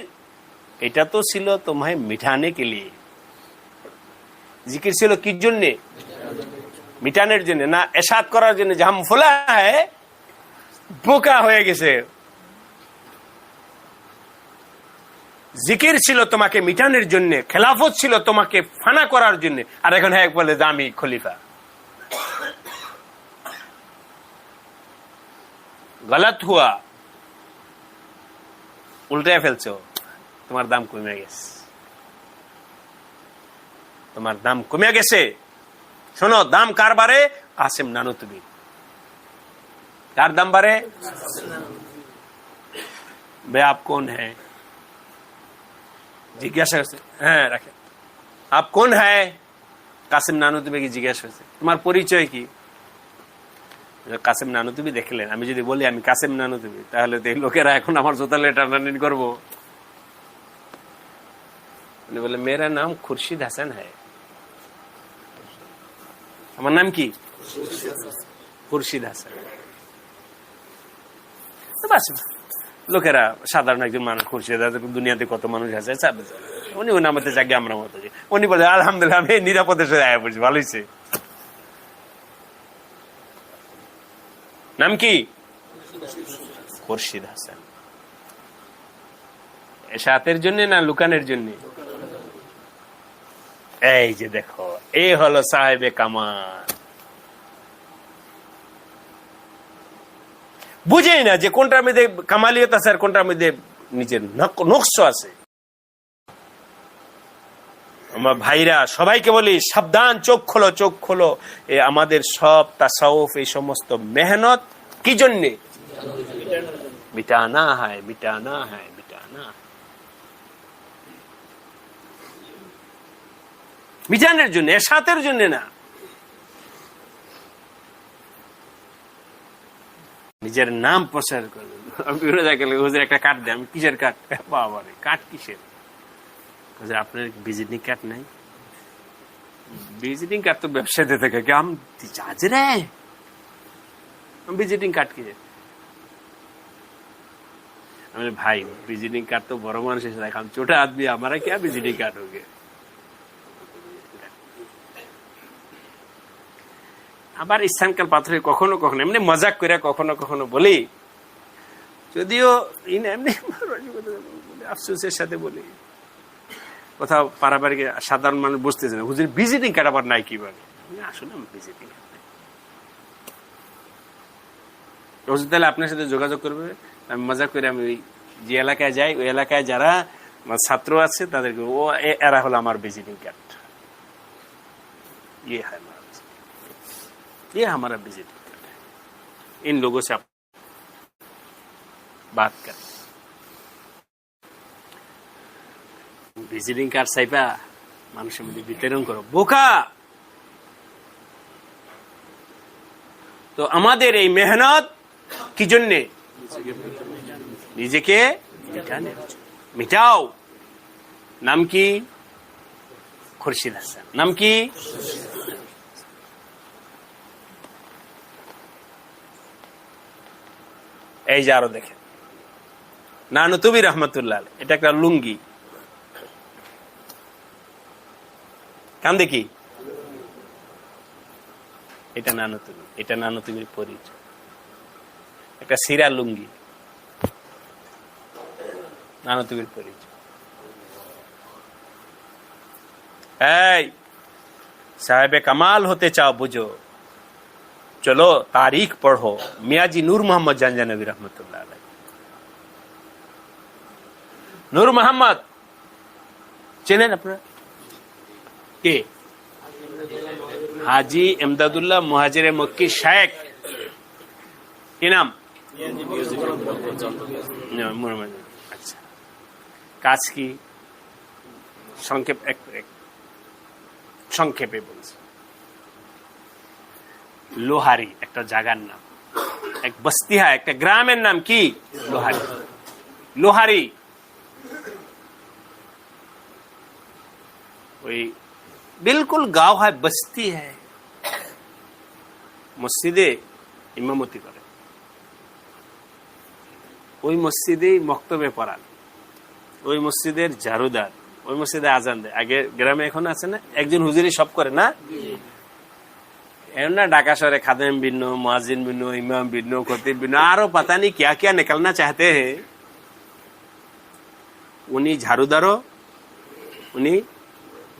এটা তো ছিল তোমায় মিটানে के लिए। জিকির ছিল কি জন্য? মিটানের জন্য না, এরশাদ করার জন্য যে হাম ফুলা है, বোকা হয়ে গেছে। জিকির ছিল তোমাকে মিটানোর জন্য, খেলাফত ছিল তোমাকে ফানা করার জন্য। আর এখন হ্যাঁ বলে যে আমি খলিফা। গলত হুয়া, উল্টে ফেলছো। তোমার দাম কমে গেছে, তোমার দাম কমে গেছে। শোনো, দাম কার বারে? কাসেম নানুতুবি। কার দাম বারে? বে আপ কোন হ্যাঁ? জিজ্ঞাসা করছে, হ্যাঁ রাখে, আপ কোন হ্যাঁ? কাসেম নানুতুবি কি জিজ্ঞাসা করছে, তোমার পরিচয় কি? কাসেম নানুতুবি দেখলেন। আমি যদি বলি আমি কাসেম নানুতুবি, তাহলে লোকেরা এখন আমার জোতালে টানাটানি করবো। উনি বলে মেরা নাম খুরশিদ হাসান হ্যায়। আমার নাম কি? খুরশিদ হাসান। লোকেরা সাধারণ একজন মানুষ, খুরশিদ দুনিয়াতে কত মানুষ আছে, উনি ওনার মধ্যে জাগে আমরা মতো। উনি বলে আলহামদুলিল্লাহ আমি নিরাপদে আয়া পড়ছি, ভালো হয়েছে। নাম কি? খুরশিদ হাসান। এশাতের জন্য না লুকানের জন্য? এই যে দেখো, এই হলো সাহেবে কামাল। বুঝেই না যে কোনটার মধ্যে কামালিয়ত আছে আর কোনটার মধ্যে নিজের নকশ আছে। আমার ভাইরা সবাইকে বলি সাবধান, চোখ খোলো, চোখ খোলো। আমাদের সব তাসাউফ, এই সমস্ত মেহনত কি জন্যে? মিটানা হয়, মিটানা হয়, মিটানা। মিটানের জন্য, এরশাদের জন্য না। নিজের নাম প্রচার করবেন। আমি গেলে হুজুর একটা কার্ড দেয়, আমি কিসের কার্ড? বাবা রে, কার্ড কিসের? আপনার ভিজিটিং কার্ড নাই? ভিজিটিং কার্ড তো ব্যবসাতে থাকে, আমি রে ভিজিটিং কার্ড কি? আমি भाई विजिटिंग कार्ड तो बड़ो मानुष है, हम छोटा आदमी, हमारा क्या विजिटिंग कार्ड हो गया? আবার স্থানকাল পাত্রে কখনো কখনো এমনি মজাক করে কখনো কখনো বলি, যদিও এমনি আফসোসের সাথে বলি। কোথাও পারাবারিক সাধারণ মানুষ বুঝতেছে না, হুজুর ভিজিটিং কার্ড আবার নাই কিভাবে? আসলে ভিজিটিং কার্ড নাই। হুজুর তাহলে আপনার সাথে যোগাযোগ করবে। আমি মজা করে আমি যে এলাকায় যাই, ওই এলাকায় যারা ছাত্র আছে তাদেরকে, ও এরা হলো আমার ভিজিটিং কার্ড, ये हमारा विजिटिंग कार्ड है, इन लोगों से आप बात करें। ভিজিটিং কার্ড চাইবা মানুষের মধ্যে বিতরণ করো, বোকা। তো আমাদের এই মেহনত কি জন্যে? নিজেকে মিটাও। নাম কি? খুরশিদ হাসান। নাম কি? এই যে আরো দেখেন, নানুতুবি রহমতুল্লাহ, এটা একটা লুঙ্গি। কান দেখি, এটা নানুতুবি, এটা নানুতুবির পরিচয়। একটা সিরা লুঙ্গি, নানুতুবির পরিচয়। এই সাহেবে কামাল হতে চাও বুঝো, চলো तारीख पढ़ो। मियाजी नूर मोहम्मद जानजानवी रहमतुल्लाह अलैह। नूर मोहम्मद চেনেন আপনারা? কে? হাজি এমদাদুল্লাহ মুহাজিরে মক্কি শায়েখ। কি নাম? আচ্ছা, কাজ কি? সংক্ষেপে বলছি। লোহারি একটা জায়গার নাম, এক বস্তি হয়, একটা গ্রামের নাম কি? লোহারি। লোহারি ওই बिल्कुल गांव है, बस्ती है। মসজিদে ইমামতি করে, ওই মসজিদে মক্তবে পড়ান, ওই মসজিদের ঝাড়ুদার, ওই মসজিদে আজান দেয়। আগে গ্রামে এখন আছে না, একজন হুজুরি সব করে না? ना ढाका शहर खादेम बिन्नो, मुआजिन बिन्नो, इमाम बिन्नो, खतीब बिन्नो, आरो पता नहीं क्या क्या निकलना चाहते हैं। उन्हीं झाड़ूदारो, उन्हीं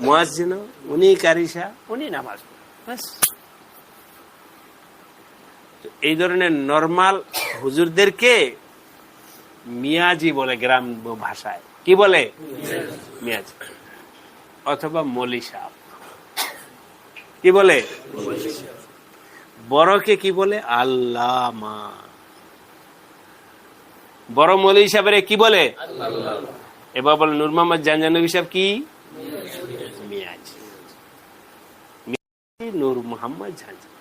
मुआजिनो, उन्हीं कारिशा, उन्हीं नामाज, बस। तो এই ধরনের নরমাল হুজুরদেরকে মিয়াজি বলে গ্রাম ভাষায়। কি বলে? মিয়াজি অথবা মৌলী সাহেব। কি বলে? বড়কে কি বলে? আল্লামা। বড় মৌলী সাহেবের কি বলে? এবার বলে নূর মোহাম্মদ জানজানবী সাহেব কি? মিয়াজি। নূর মোহাম্মদ জানজানবী,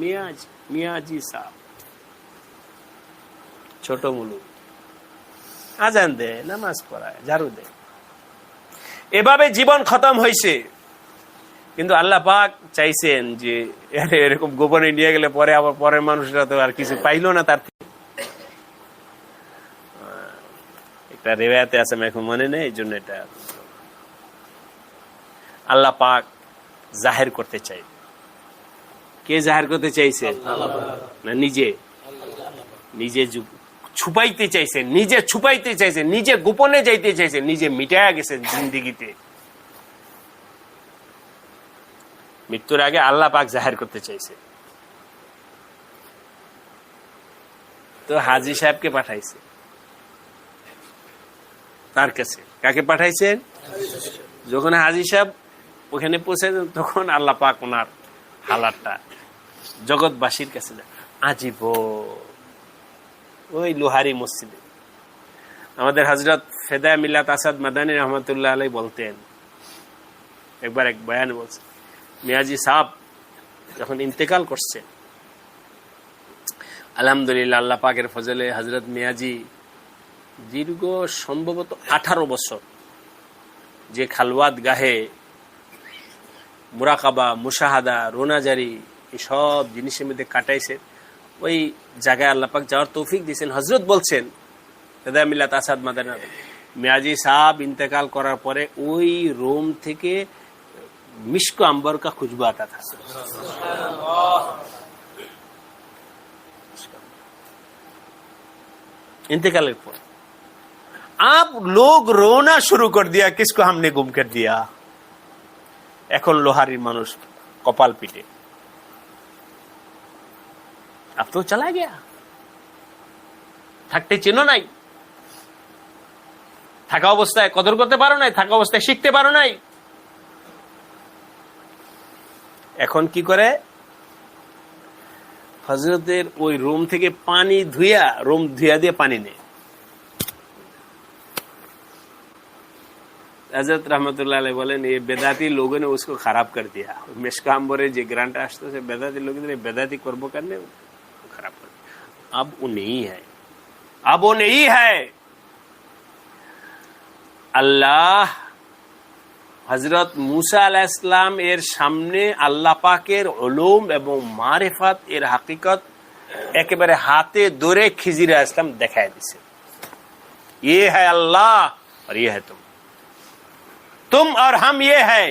মিয়াজি, মিয়াজি সাহেব। ছোট মুলু, আজান দে, নামাজ পড়ায়, ঝাড়ু দে। এভাবে জীবন খতম হয়েছে। কিন্তু আল্লাহ পাক চাইছেন যে এরকম গোপনে নিয়ে গেলে পরে আবার পরের মানুষরা তো আর কিছু পাইলো না তার থেকে। একটা রেওয়ায়াতে আছে, আমি এখন মনে নেই, এই জন্য এটা আল্লাহ পাক জাহির করতে চাই। কে জাহির করতে চাইছে? না নিজে? নিজে ছুপাইতে চাইছেন, নিজে ছুপাইতে চাইছেন, নিজে গোপনে যাইতে চাইছেন, নিজে মিটায়া গেছেন জিন্দিগিতে। মৃত্যুর আগে আল্লাহ পাক জাহির করতে চাইছে। তো হাজী সাহেবকে পাঠাইছে তার কাছে। কাকে পাঠাইছেন? যখন হাজী সাহেব ওখানে পৌঁছে তখন আল্লাহ পাক ওনার হালাতটা জগৎবাসীর কাছে আজীব। ওই লোহারি মসজিদে আমাদের হযরত ফেদা মিল্লাত আসাদ মাদানী রহমতুল্লাহ আলাইহি বলতেন, একবার এক বয়ানে বলছেন, মিয়াজি সাহেব যখন ইন্তেকাল করছে আলহামদুলিল্লাহ, আল্লাহ পাকের ফজলে হযরত মিয়াজি দীর্ঘ সম্ভবত 18 বছর যে খালওয়াত গাহে মুরাকাবা, মুশাহাদা, রোনাজারি এসব জিনিসের মধ্যে কাটাইছে, ওই জায়গায় আল্লাহ পাক যাওয়ার তৌফিক দিয়েছেন। হযরত বলছেন হেদায়া মিল্লাত আসাদ মাদানা, মিয়াজি সাহেব ইন্তেকাল করার পরে ওই রোম থেকে মিশকো अंबर का खुशबू आता था। इंतकाल पर आप लोग रोना शुरू कर दिया, किसको हमने गुम कर दिया। এখন লোহারির মানুষ কপাল পিটে, अब तो चला गया, থাকতে চেনো নাই, থাকা অবস্থায় কদর করতে পারো নাই, থাকা অবস্থায় শিখতে পারো নাই। এখন কি করে, হযরতের ওই রুম থেকে পানি ধুইয়া, রুম ধুইয়া দিয়ে পানি নেই। हजरत रहमतुल्लाह अलैह बोलें ये बेदाती लोगों ने उसको खराब कर दिया। मिशका अंबरे जो ग्रांट आसते से बेदाती लोग ने बेदाती कर्म करने खराब कर दिया। अब वो नहीं है, अब वो नहीं है। अल्लाह হযরত মুসা আলাইহিস সালাম এর সামনে আল্লাহ পাকের উলুম এবং মারিফাত এর হাকিকত একেবারে হাতে ধরে খিজির আলাইহিস সালাম দেখায় দিয়েছে, ये है अल्लाह और ये है तुम और हम ये है।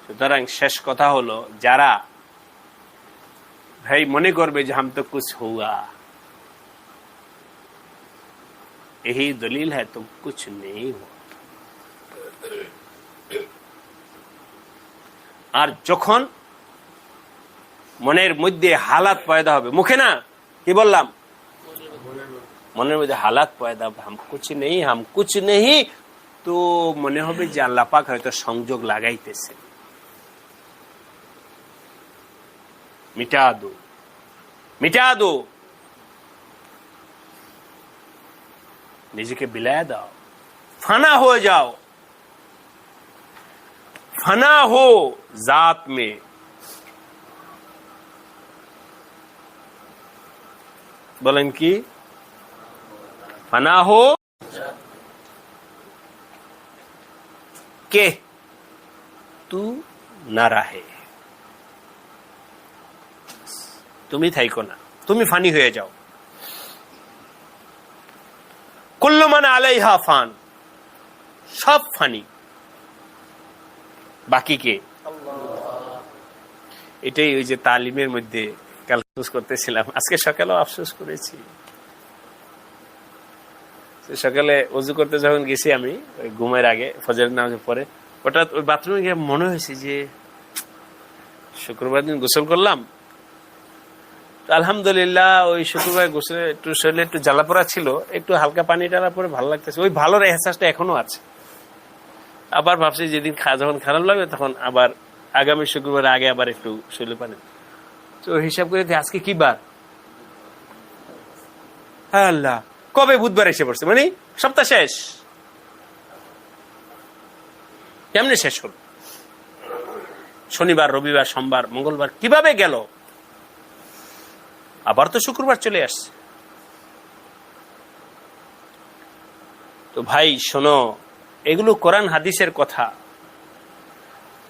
সুতরাং শেষ কথা হলো, যারা ভাই মনে করবে যে हम तो कुछ हुआ, यही दलील है तुम कुछ नहीं हो। আর যখন মনের মধ্যে হালাত পয়দা হবে, মুখে না, কি বললাম, মনের মধ্যে হালাত পয়দা হবে हम कुछ नहीं, তো মনে হবে যে আল্লাহ পাক হয়তো সংযোগ লাগাইতেছে, মিটা দো, নিজেকে বিলায় দাও, ফানা হয়ে যাও, ফানা हो जात में। বলেন কি, ফানা हो के तू না রাহে, তুমি থাইকো না, তুমি ফানি হয়ে যাও। কুল্লু মান আলাইহা ফান, সব ফানি, বাকি কে আল্লাহ। এটাই ওই যে তালিমের মধ্যে কাল আফসোস করতেছিলাম, আজকে সকালেও আফসোস করেছি। সকালে ওযু করতে যখন গেছি আমি, ওই ঘুমের আগে ফজরের নামাজের পরে, হঠাৎ ওই বাথরুমে গিয়ে মনে হয়েছে যে শুক্রবার দিন গোসল করলাম, আলহামদুলিল্লাহ ওই শুক্রবার গোসলে একটু শরীরে একটু জ্বালা পোড়া ছিল, একটু হালকা পানি টালা পরে ভালো লাগতেছে, ওই ভালোর এহসাসটা এখনো আছে। আবার ভাবছি যেদিন যখন খারাপ লাগবে তখন আবার আগামী শুক্রবার আগে আবার একটু শরীরে পানি, তো হিসাব করে আজকে কি বার, হ্যাঁ আল্লাহ কবে বুধবার এসে পড়ছে, মানে সপ্তাহ শেষ, কেমনে শেষ হল, শনিবার, রবিবার, সোমবার, মঙ্গলবার কিভাবে গেল, আবার তো শুক্রবার চলে আসছে। তো ভাই শোনো, এগুলো কোরআন হাদিসের কথা,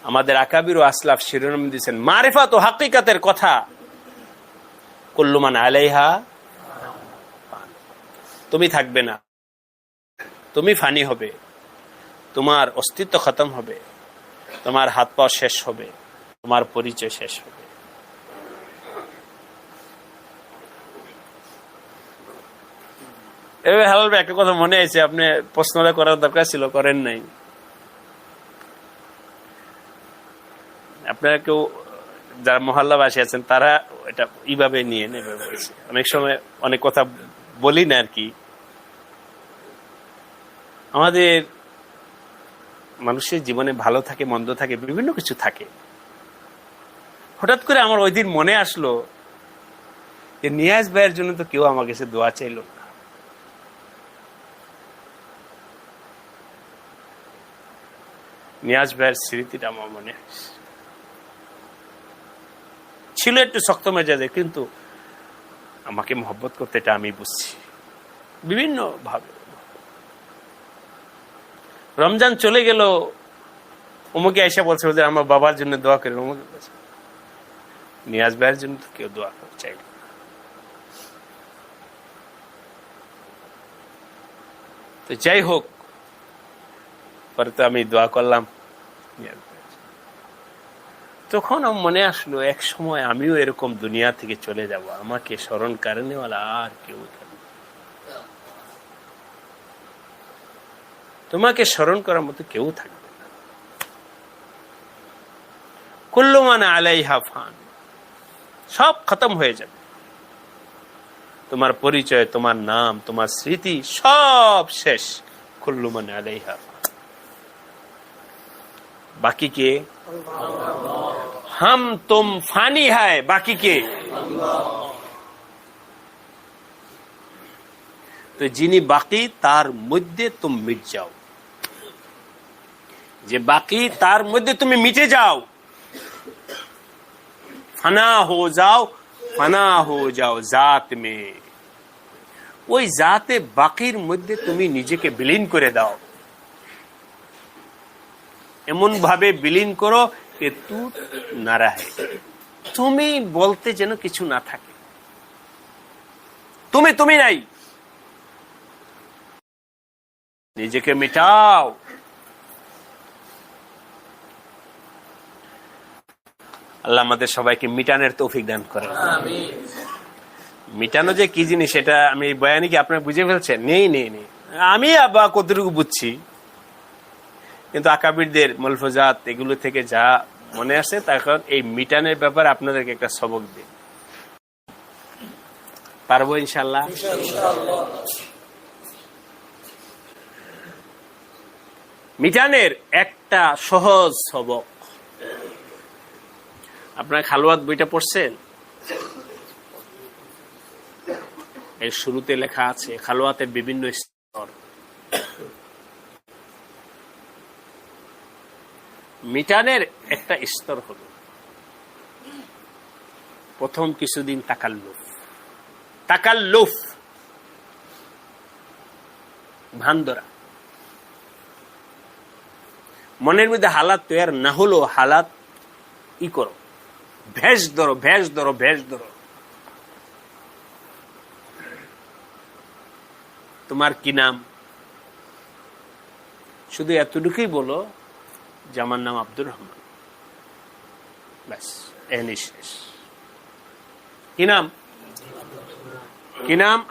আমাদের আকাবির ও আসলাফ শিরোনাম দিয়েছেন মারিফাত ও হাকিকাতের কথা। কুল্লু মান আলাইহা, তুমি থাকবে না, তুমি ফানি হবে, তোমার অস্তিত্ব খতম হবে, তোমার হাত পা শেষ হবে, তোমার পরিচয় শেষ হবে। এবার হালাল ভাই একটা কথা মনে আছে, আপনি প্রশ্নটা করার দরকার ছিল, করেন নাই। আপনারা কেউ যারা মহল্লাবাসী আছেন তারা এটা এইভাবে নিয়ে নেবে, অনেক সময় অনেক কথা বলি না আর কি। আমাদের মানুষের জীবনে ভালো থাকে, মন্দ থাকে, বিভিন্ন কিছু থাকে। হঠাৎ করে আমার ওই দিন মনে আসলো যে নিয়াজ ভাইয়ের জন্য তো কেউ আমার কাছে দোয়া চাইল না। নিয়াজ ভাইয়ের স্মৃতিটা আমার মনে ছিল একটু শক্ত মেজাজে, কিন্তু আমাকে মহব্বত করতে, এটা আমি বুঝছি বিভিন্ন ভাবে। রমজান চলে গেল, অমুকে এসে বলছে যে আমার বাবার জন্য দোয়া করেন, অমুকে বলছে নিয়াজ ভাইয়ের জন্য তো কেউ দোয়া করতে চাইল। তো যাই হোক, পরে তো আমি দোয়া করলাম। তখন মনে আসলো এক সময় আমিও এরকম দুনিয়া থেকে চলে যাব, আমাকে স্মরণ কারণেওয়ালা আর কেউ থাকবে, তোমাকে স্মরণ করার মতো কেউ থাকবে না। কুল্লু মান আলাইহা ফান, সব খতম হয়ে যাবে। তোমার পরিচয়, তোমার নাম, তোমার স্মৃতি সব শেষ। কুল্লু মান আলাইহা ফান, বাকি কে? हम तुम फानी है, बाकी के। তো যিনি বাকি তার মধ্যে তুমি মিট যাও, যে বাকি তার মধ্যে তুমি মিটে যাও, ফানা হো যাও জাত মে। ওই জাতে বাকির মধ্যে তুমি নিজেকে বিলীন করে দাও, এমন ভাবে বিলীন করো যে তু না রাহে, তুমি বলতে যেন কিছু না থাকে, তুমি নাই, নিজেকে মিটাও। আল্লাহ আমাদের সবাইকে মিটানোর তৌফিক দান করে। মিটানো যে কি জিনিস সেটা আমি বয়ানি কি আপনারা বুঝে ফেলছেন? নেই, আমি আবার কতটুকু বুঝছি, কিন্তু আকাবিরদের মুলফুজাত এগুলো থেকে যা মনে আসে, তখন এই মিটানের ব্যাপারে আপনাদেরকে একটা সবক দিই। পারবো ইনশাআল্লাহ? মিটানের একটা সহজ সবক, আপনারা খালওয়াত বইটা পড়ছেন? এর শুরুতে লেখা আছে খালওয়াতের বিভিন্ন স্তর। মিটানের একটা স্তর হলো প্রথম কিছুদিন তাকাল্লুফ, ভান ধরা। মনের মধ্যে হালাত তৈরি না হলো, হালাত ই করো, ভেষ ধরো। তোমার কি নাম? শুধু এতটুকুই বলো যে আমার নাম আব্দুর রহমান, ব্যাস, এখানেই শেষ। কি নাম?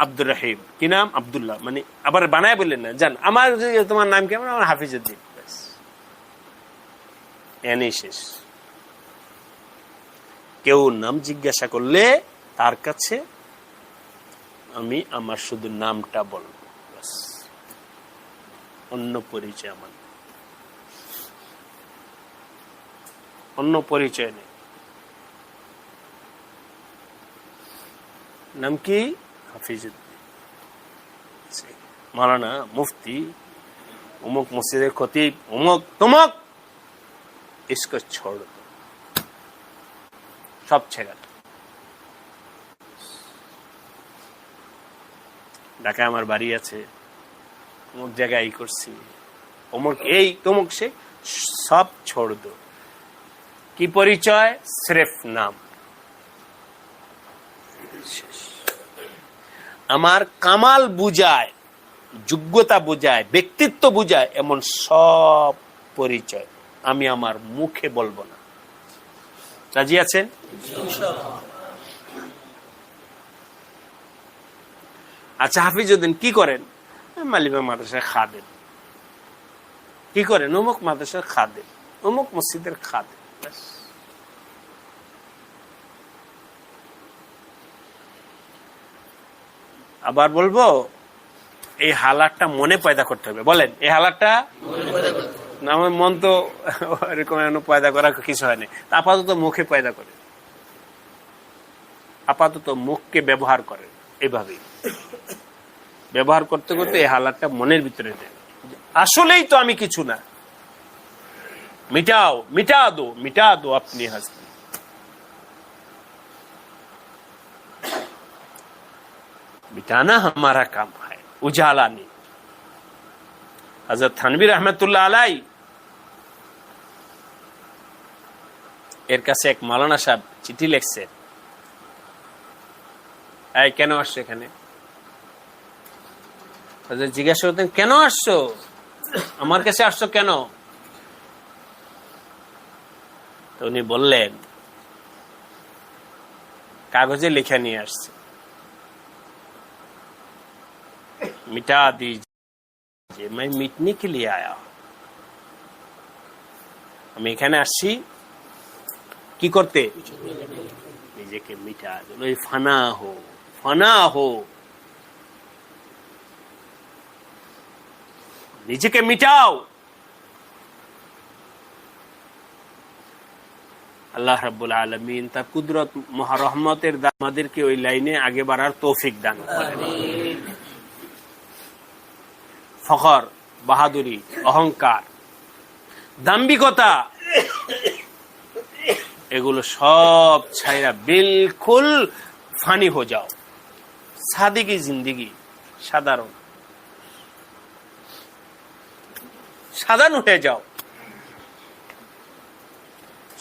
আব্দুর রহিম। কি নাম? আব্দুল্লাহ। মানে আবার বানায় বললেন না, জান আমার তোমার নাম কেমন? আমার হাফিজউদ্দিন, ব্যাস, এখানেই শেষ। কেউ নাম জিজ্ঞাসা করলে তার কাছে আমি আমার শুধু নামটা বলবো, ব্যাস, অন্য পরিচয় আমার, অন্য পরিচয় নেই। নাম কি? হাফিজউদ্দিন, মাওলানা, মুফতি, অমুক মসজিদের খতিব, অমুক তমুক। इसको छोड़ दो, সব ছেড়ে দাও। ঢাকায় আমার বাড়ি আছে, অমুক জায়গায় এই করছি, অমুক এই তমুক সে, সব ছোড় দো। কি পরিচয়? সির্ফ নাম। আমার কামাল বুঝায়, যোগ্যতা বুঝায়, ব্যক্তিত্ব বুঝায় এমন সব পরিচয় আমি আমার মুখে বলবো না। রাজি আছেন? আচ্ছা, হাফিজউদ্দিন কি করেন? মালিমা মাদ্রাসার খাদেম। কি করেন? অমুক মাদ্রাসার খাদেম, অমুক মসজিদের খাদেম। আবার বলবো, এই হালাতটা মনে পয়দা করতে হবে। বলেন, এই হালাতটা আমার মন তো এরকম পয়দা করা কিছু হয়নি। আপাতত মুখে পয়দা করে, আপাতত মুখকে ব্যবহার করে, এইভাবেই ব্যবহার করতে করতে এই হালাতটা মনের ভিতরে দেয়, আসলেই তো আমি কিছু না। মিটা দো আপনি হাসতে। मिटाना हमारा काम है, उजाला नहीं। हजरत थानवी रहमतुल्लाह अलैह এর কাছে এক মাওলানা সাহেব চিঠি লিখছে, এই কেন আসছো এখানে? জিজ্ঞাসা করতেন, কেন আসছো, আমার কাছে আসছো কেন? তো উনি বললেন, কাগজে লেখা নিয়ে আসছে, मिटा दीजिए, मैं मिटने के लिए आया। আমি এখানে আসছি কি করতে? নিজেকে মিটা দো, ফানা হো, ফানা হো, নিজেকে মিটাও। আল্লাহ রাব্বুল আলামিন তার কুদরত মহারহমতের দ্বারা আমাদেরকে ওই লাইনে আগে বাড়ার তৌফিক দান করেন। ফখর, বাহাদুরি, অহংকার, দাম্ভিকতা, এগুলো সব ছাইরা বিলকুল ফানি হয়ে যাও, সাদিকি জিন্দিগি, সাধারণ সাধারণ হয়ে যাও,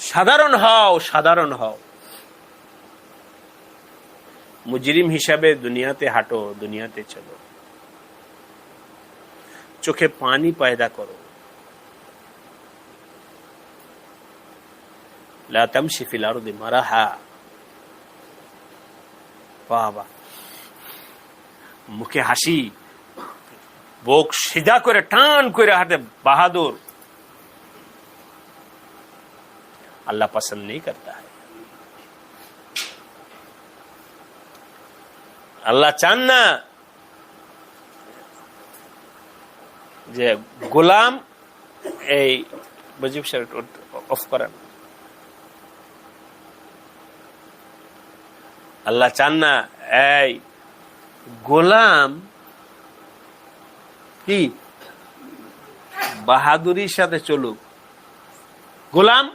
সাধারণ হও, সাধারণ হও। মুজরিম হিসাবে দুনিয়াতে হাঁটো, দুনিয়াতে চলো, চোখে পানি পয়দা করো। লা তামশি ফিল আরদি মারাহা, বাবা, মুখে হাসি, বুক সিধা করে টান করে হাঁটে বাহাদুর, अल्लाह पसंद नहीं करता है। আল্লাহ চান না যে গোলাম এই মুজিব সাহেব অফ করেন, আল্লাহ চান না এই গোলাম কি বাহাদুরির সাথে চলুক। গোলাম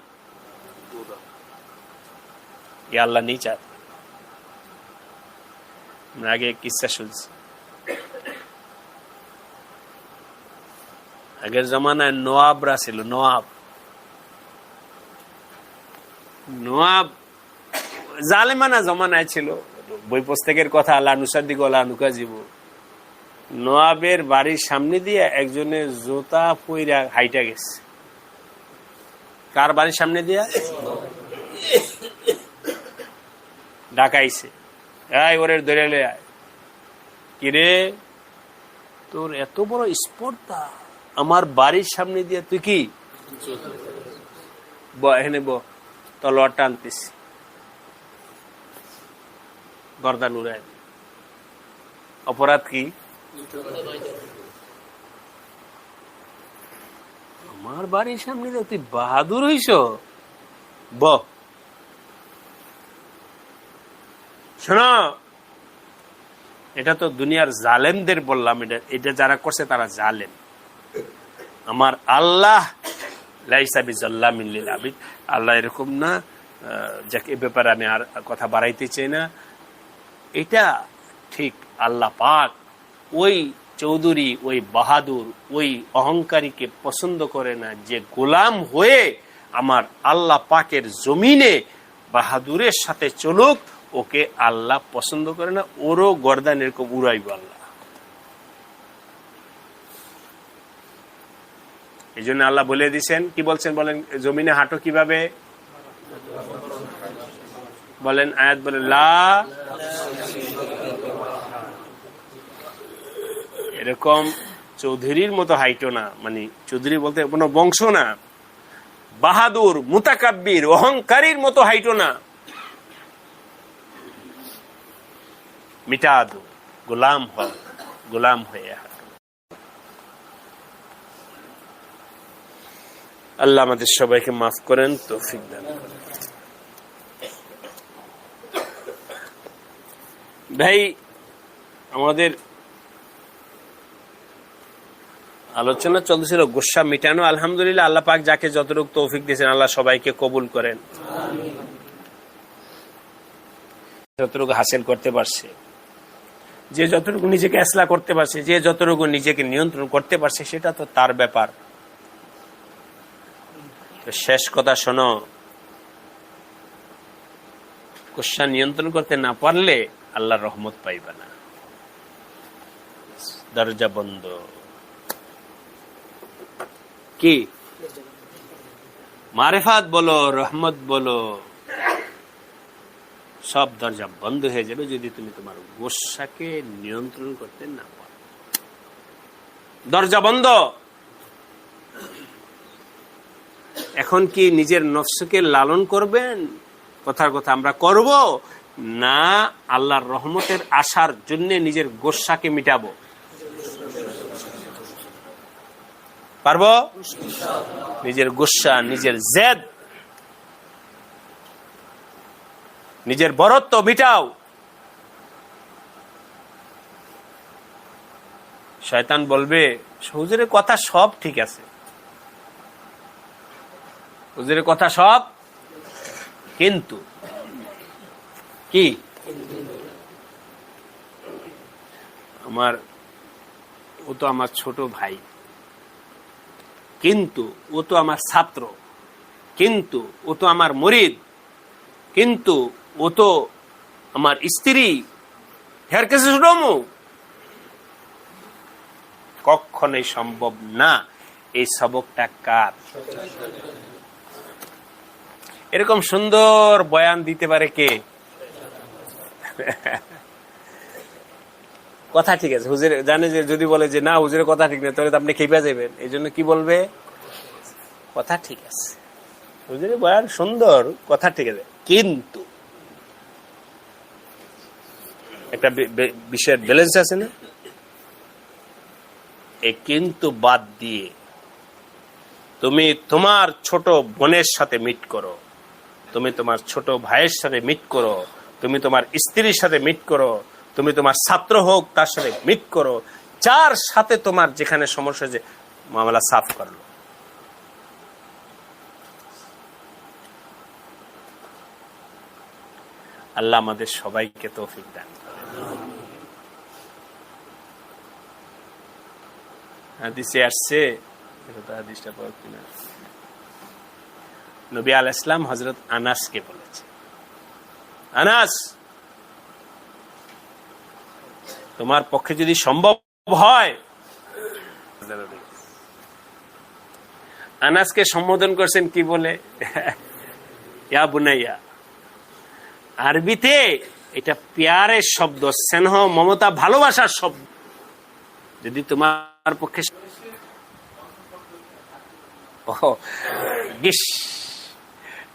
ये अल्लाह नहीं चाहते। मैं आगे एक किस्सा শুনছি, আগের জমানায় নওয়াবরা ছিল, নওয়াব জালেমানা জমানায় ছিল। বই পুস্তকের কথা, আল্লাহ নুসাদ্দিক ওয়ালা নুকাজিব। নওয়াবের বাড়ির সামনে দিয়ে একজনের জুতা পইরা হাইটা গেছে। কার বাড়ির সামনে দিয়া? ডাকাইছে, এই ওরে ধরে লে আয়। কিরে, তোর এত বড় স্পর্ধা, আমার বাড়ির সামনে দিয়ে তুই কি? এখানে তলোয়ার টানতিস, গর্দান উড়ায়। অপরাধ কি? আমার বাড়ির সামনে দিয়ে তুই বাহাদুর হইস? শোনো, এটা তো দুনিয়ার জালেমদের বললাম, এটা যারা করছে তারা জালেম। আমার আল্লাহ লাইসা বিজাল্লামিন লিল আবিদ, আল্লাহ এরকম না। যাকে এ ব্যাপারে আমি আর কথা বাড়াইতে চাই না। এটা ঠিক আল্লাহ পাক ওই চৌধুরী, ওই বাহাদুর, ওই অহংকারীকে পছন্দ করে না যে গোলাম হয়ে আমার আল্লাহ পাকের জমিনে বাহাদুরের সাথে চলুক। ওকে আল্লাহ পছন্দ করে না, ওরও গর্দান এরকম উড়াইব আল্লাহ। এই জন্য আল্লাহ বলে দিছেন, কি বলছেন বলেন? জমিনে হাঁটো কিভাবে বলেন, আয়াত বলেন, লা এরকম চৌধুরীর মতো হাইটো না, মানে চৌধুরী বলতে কোনো বংশ না, বাহাদুর মুতাকাব্বির অহংকারীর মতো হাইটো না। মিটা দো, গোলাম হও, গোলাম হয়ে হাঁটো। আল্লাহ আমাদের সবাইকে মাফ করেন, তৌফিক দান করেন। ভাই, আমাদের আলোচনা চলছিল গুসা মিটানো। আলহামদুলিল্লাহ, আল্লাহ পাক যাকে যতটুকু তৌফিক দিয়েছেন আল্লাহ সবাইকে কবুল করেন, যতটুকু হাসিল করতে পারছে। যে যতটুকু নিজেকে ইসলাহ করতে পারছে, যে যতটুকু নিজেকে নিয়ন্ত্রণ করতে পারছে, সেটা তো তার ব্যাপার। তো শেষ কথা শোনো, গুসা নিয়ন্ত্রণ করতে না পারলে আল্লাহর রহমত পাইবে না। দরজা বন্ধ। কি মারিফাত বলো, রহমত বলো, সব দরজা বন্ধ হয়ে যাবে যদি তুমি তোমার গোসাকে নিয়ন্ত্রণ করতে না পারো। দরজা বন্ধ। এখন কি নিজের নফসকে লালন করবেন? কথার কথা আমরা করব না আল্লাহর রহমতের আশার জন্য নিজের গোসাকে মিটাবো? পারবো? নিজের গোসা, নিজের জেদ, নিজের বরত্ব মিটাও। শয়তান বলবে হুজুরের কথা সব ঠিক আছে, হুজুরের কথা সব, কিন্তু কি আমার, ও তো আমার ছোট ভাই, কিন্তু ও তো আমার ছাত্র, কিন্তু ও তো আমার মুরিদ, কিন্তু ও তো আমার স্ত্রী, হের কাছে শুনবো? কখনোই সম্ভব না। এই সবকটা কার? এরকম সুন্দর বয়ান দিতে পারে কে? কথা ঠিক আছে, হুজুর জানে যে যদি বলে যে না হুজুরের কথা ঠিক নেই, তাহলে তো আপনি খেপে যাবেন। এই জন্য কি বলবে? কথা ঠিক আছে, হুজুরের বয়ান সুন্দর, কথা ঠিক আছে, কিন্তু একটা বিষয়ের ব্যালেন্স আছে না? এই কিন্তু বাদ দিয়ে তুমি তোমার ছোট বোনের সাথে মিট করো, তুমি তোমার ছোট ভাইয়ের সাথে মিট করো, তুমি তোমার স্ত্রীর সাথে মিট করো, তুমি তোমার ছাত্র হোক তার সাথে মিট করো, যার সাথে তোমার যেখানে সমস্যা, যে মামলা সাফ করলো। আল্লাহ আমাদের সবাইকে তৌফিক দান। হাদিসে আসছে, হাদিসটা পাওয়া কিনা, নবী আলাইহিস সালাম হযরত আনাসকে বলেছে, আনাস, তোমার পক্ষে যদি সম্ভব হয়, আনাসকে সম্বোধন করছেন কি বলে? ইয়া বুনাইয়া। আরবিতে এটা প্যারের শব্দ, স্নেহ, মমতা, ভালোবাসার শব্দ। যদি তোমার পক্ষে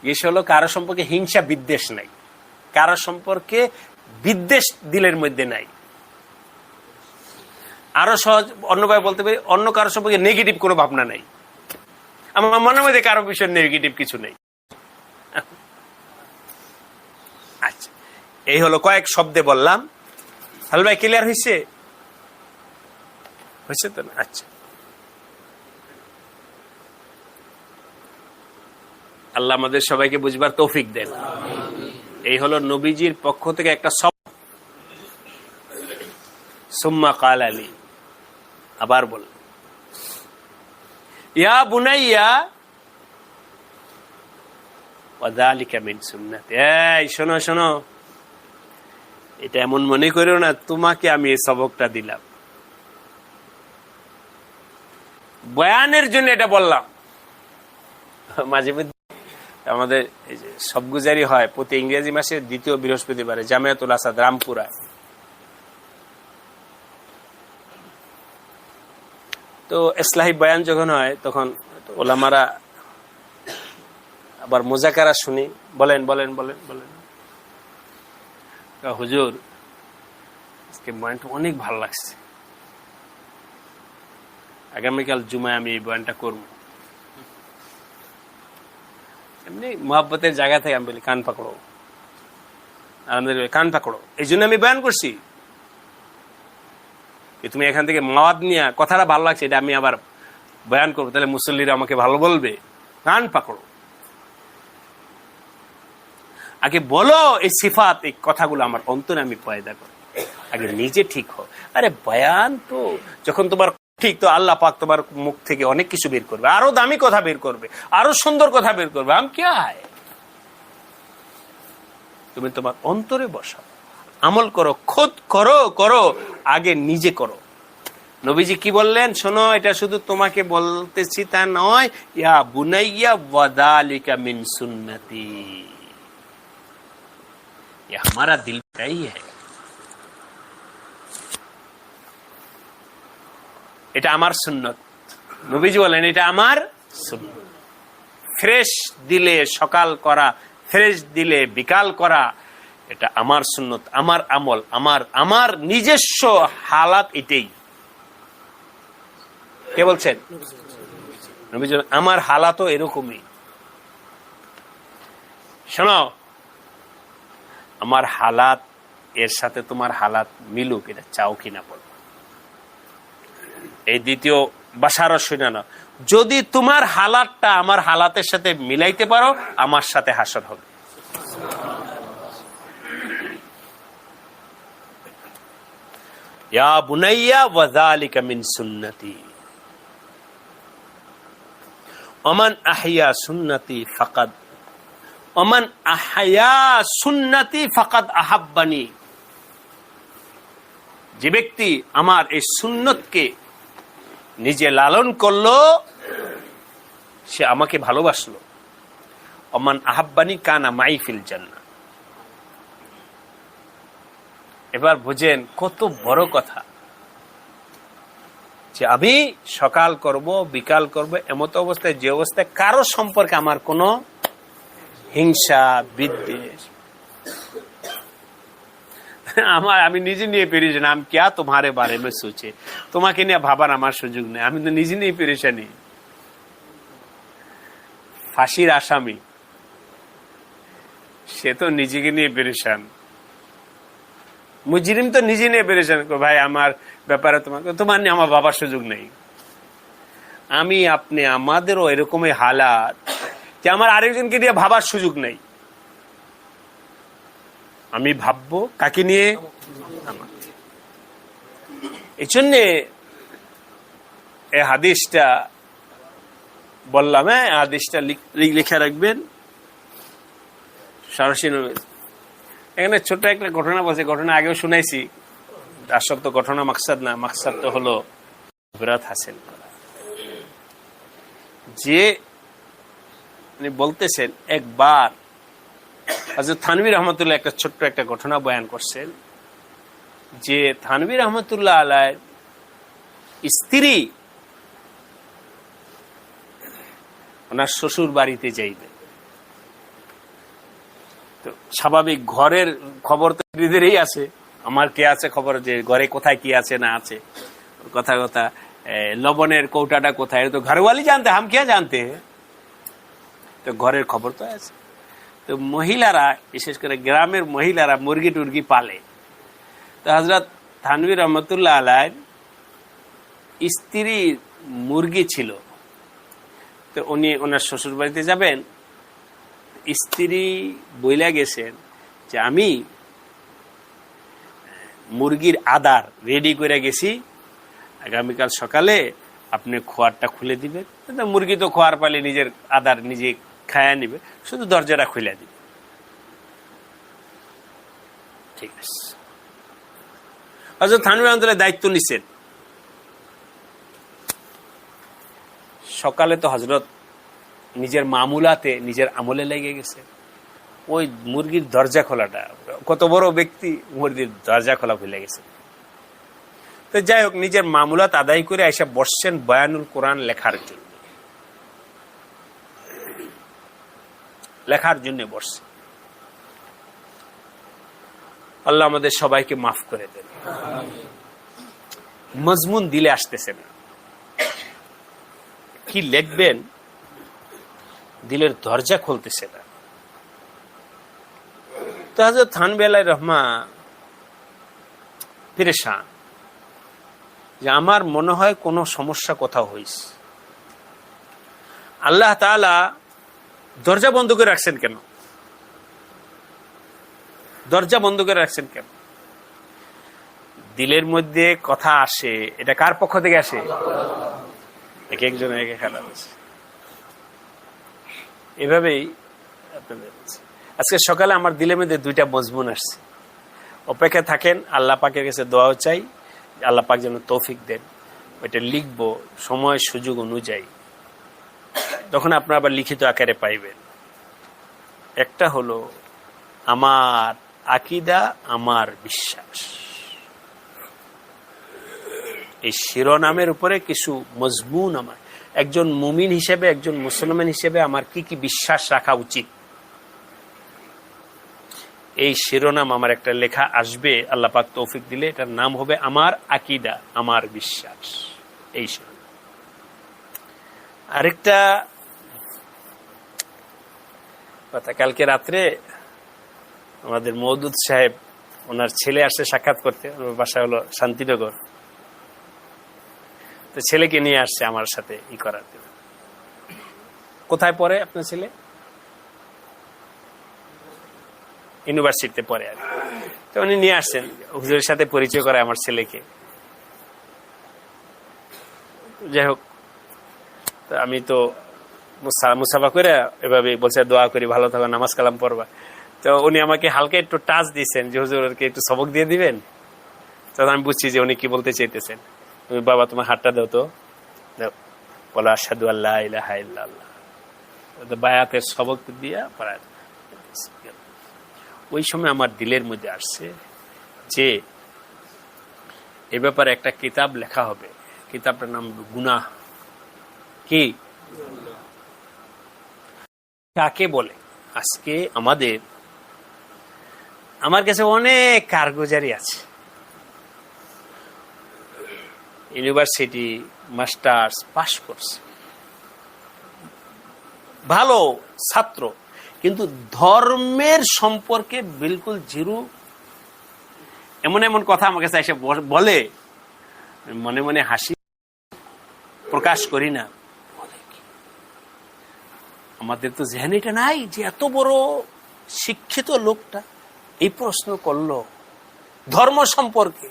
গিস হলো কারো সম্পর্কে হিংসা বিদ্বেষ নাই, কারো সম্পর্কে বিদ্বেষ দিলের মধ্যে নাই। আরো সহজ অন্যভাবে বলতে পারি, অন্য কারো সম্পর্কে নেগেটিভ কোনো ভাবনা নাই। আমার মনের মধ্যে কারো বিষয়ে নেগেটিভ কিছু নেই। আচ্ছা, এই হলো কয়েক শব্দে বললাম। হ্যালো ভাই, ক্লিয়ার হয়েছে? হয়েছে তো না? আচ্ছা, আল্লাহ আমাদের সবাইকে বুঝবার তৌফিক দেন। এই হলো নবীজির পক্ষ থেকে একটা শব্দ। সুম্মা কাল আলী, আবার বল, ইয়া বুনাইয়া ওয়াযালিকা মিন সুন্নাতি। এই শোনো শোনো, এটা এমন মনে করো না তোমাকে আমি এই সবকটা দিলাম, বয়ানের জন্য এটা বললাম। মাঝে মধ্যে আমাদের এই যে সবগুজারি হয় প্রতি ইংরেজি মাসের দ্বিতীয় বৃহস্পতিবারে জামিয়াতুল আসাদ রামপুরায়। তো ইসলাহি বয়ান যখন হয় তখন ওলামারা আবার মুজাকারা শুনি, বলেন বলেন বলেন বলেন, হুজুর আজকে বয়ানটা অনেক ভালো লাগছে, আগামীকাল জুমায় আমি এই বয়ানটা করবো। এমনি মহাব্বতের জায়গা থেকে আমি বলি কান পাকড়ো, আলহামদুলিল্লাহ কান পাকড়ো, এই জন্য আমি বয়ান করছি। তুমি এখান থেকে মাওয়াত নিয়ে কথাটা ভালো লাগছে, এটা আমি আবার বয়ান করবো, তাহলে মুসল্লিরা আমাকে ভালো বলবে। কান পাকড়ো, আগে বলো এই সিফাত, এই কথাগুলো আমার অন্তরে আমি পয়দা করি। আগে নিজে ঠিক হও। আরে বয়ান তো যখন তোমার ঠিক, তো আল্লাহ পাক তোমার মুখ থেকে অনেক কিছু বের করবে, আরো দামি কথা বের করবে, আরো সুন্দর কথা বের করবে। আম কে আয়, তুমি তোমার অন্তরে বসাও, আমল করো, খোদ করো, করো আগে নিজে করো। নবীজি কি বললেন শোনো, এটা শুধু তোমাকে বলতেছি তা নয়, ইয়া বুনাইয়া ওয়াদালিকা মিন সুন্নতি, ये हमारा दिल का ही है, এটা আমার সুন্নত। নবীজি বলেন এটা আমার সুন্নত। ফ্রেশ দিলে সকাল করা, ফ্রেশ দিলে বিকাল করা, এটা আমার সুন্নত, আমার আমল, আমার নিজস্ব হালাত এটাই। কে বলছেন? নবীজি আমার হালাতও এরকমই। শোনো, আমার হালাত এর সাথে তোমার হালাত মিলুক, এটা চাও কিনা বলো। এই দ্বিতীয় বাসারও শুনে না, যদি তোমার হালাতটা আমার হালাতের সাথে মিলাইতে পারো, আমার সাথে হাসর হবে। ইয়া বুনাইয়া ওয়াযালিকা মিন সুন্নতি ওমান আহইয়া সুন্নতি ফাকাদ ওমান আহইয়া সুন্নতি ফাকাদ আহাব্বানি, যে ব্যক্তি আমার এই সুন্নতকে নিজে লালন করলো সে আমাকে ভালোবাসলো। ওমান আহাব্বানি কানা মাই ফিল জান্নাহ। এবার বুঝেন কত বড় কথা, যে আমি সকাল করব বিকাল করব এমত অবস্থায়, যে অবস্থায় কারো সম্পর্কে আমার কোনো হিংসা বিদ্বেষ, আমি নিজে নিয়ে পেরেছি, আমি क्या तुम्हारे बारे में सोचे, তোমাকে নিয়ে ভাবার আমার সুযোগ নেই, আমি তো নিজে নিয়ে পেরেশানি। ফাঁসির আসামি সে তো নিজেকে নিয়ে পেরেশান, মুজরিম তো নিজে নিয়ে পেরেশান, ভাই আমার ব্যাপারে তোমার নিয়ে আমার ভাবার সুযোগ নেই। আমি আপনি আমাদেরও এরকমই হালাত যে আমার আরেকজনকে নিয়ে ভাবার সুযোগ নেই। আমি ভাববো কাকে নিয়ে? এই জন্যে এই হাদিসটা বললাম, হ্যাঁ হাদিসটা লিখে রাখবেন সরাসরি। এখানে ছোট্ট একটা ঘটনা বলছে, ঘটনা আগেও শুনাইছি, আসল তো ঘটনা মাকসাদ না, মাকসাদ তো হলো বিরাত হাসিল করা। যে বলতেছেন একবার হযরত থানভী রহমতুল্লাহ একটা ছোট্ট একটা ঘটনা বয়ান করছেন, যে থানভী রহমতুল্লাহ আলাইহির স্ত্রী ওনার শ্বশুর বাড়িতে যাইবে, তো স্বাভাবিক ঘরের খবর তো দিদেরই আছে, আমার কে আছে খবর, যে ঘরে কোথায় কি আছে না আছে, কথা কথা লবণের কৌটাটা কোথায়, তো ঘরওয়ালি জানতে, হাম কে জানতে, তো ঘরের খবর তো আছে। তো মহিলারা, বিশেষ করে গ্রামের মহিলারা মুরগি টুরগি পালে। তো হযরত থানভী রহমতুল্লাহ আলাইহির স্ত্রী মুরগি ছিল, তো উনি ওনার শ্বশুর বাড়িতে যাবেন, স্ত্রী বইলা গেছেন যে আমি মুরগির আদার রেডি করে গেছি, আগামীকাল সকালে আপনি খোয়ারটা খুলে দিবেন। মুরগি তো খোয়ার পালে নিজের আদার নিজে খায়া নিবে, শুধু দরজাটা খুলে দিবে। ঠিক আছে, হযরত থানভী রহমতুল্লাহ দায়িত্ব নিছেন। সকালে তো হযরত নিজের মামুলাতে নিজের আমলে লেগে গেছে, ওই মুরগির দরজা খোলাটা, কত বড় ব্যক্তি, মুরগির দরজা খোলা ভুলে গেছে। তো যাই হোক, নিজের মামুলাত আদায় করে এসে বসছেন বয়ানুল কোরআন লেখার জন্য বসছে। আল্লাহ আমাদের সবাইকে মাফ করে দেন। মজমুন দিলে আসতেছে না, কি লিখবেন দিলের দরজা খুলতেছে না। তো হযরত থানভী আলাইহির রহমা পেরেশান, যে আমার মনে হয় কোনো সমস্যা কোথাও হয়েছে। আল্লাহ তাআলা দরজা বন্ধ করে রাখছেন কেন? দরজা বন্ধ করে রাখছেন কেন? দিলের মধ্যে কথা আসে, এটা কার পক্ষ থেকে আসে? এক একজনের এক এক খেলা আছে। এভাবেই আজকে সকালে আমার দিলের মধ্যে 2টা মজমুন আসছে। অপেক্ষা থাকেন, আল্লাহ পাকের কাছে দোয়াও চাই, আল্লাহ পাক যেন তৌফিক দেন। ওইটা লিখবো সময় সুযোগ অনুযায়ী, তখন আপনারা আবার লিখিত আকারে পাইবেন। একটা হলো আমার আকীদা, আমার বিশ্বাস। এই শিরোনামের উপরে কিছু মজমুন, আমার একজন মুমিন হিসেবে, একজন মুসলমান হিসেবে আমার কি কি বিশ্বাস রাখা উচিত, এই শিরোনাম আমার একটা লেখা আসবে আল্লাহ পাক তৌফিক দিলে। এটার নাম হবে আমার আকীদা, আমার বিশ্বাস। এই শিরোনাম। আরেকটা কথা, কালকে রাত্রে আমাদের মওদুদ সাহেব, ওনার ছেলে আসছে সাক্ষাৎ করতে, ওনার বাসা হলো শান্তিনগর, তো ছেলেকে নিয়ে আসছে আমার সাথে করার জন্য। কোথায় পড়ে আপনার ছেলে? ইউনিভার্সিটিতে পড়ে আর। তো উনি নিয়ে আসছেন, হুজুরের সাথে পরিচয় করে আমার ছেলেকে। যাই হোক, আমি তো মুসাফা করে এভাবে বলছে দোয়া করি, ভালো থাকো, নামাজ কালাম পড়বা। তো উনি আমাকে হালকা একটু টাচ দিয়েছেন যে হুজুরকে একটু সবক দিয়ে দিবেন। তখন আমি বুঝছি যে উনি কি বলতে চাইতেছেন। তুমি বাবা তোমার হাতটা দাও তো, বলো আশহাদু আল্লা ইলাহা ইল্লাল্লাহ, বায়াতের সবক দিয়া পড়ায়। ওই সময় আমার দিলের মধ্যে আসছে যে এ ব্যাপারে একটা কিতাব লেখা হবে। কিতাবটার নাম গুনাহ। কি কাকে বলে? আজকে আমার কাছে অনেক কারগুজারি আছে, ইউনিভার্সিটি মাস্টার্স পাশ করছে, ভালো ছাত্র, কিন্তু ধর্মের সম্পর্কে বিলকুল জিরো। এমন এমন কথা আমার কাছে এসে বলে, মনে মনে হাসি, প্রকাশ করি না। আমাদের তো জেহেনে এটা নাই যে এত বড় শিক্ষিত লোকটা এই প্রশ্ন করলো ধর্ম সম্পর্কে।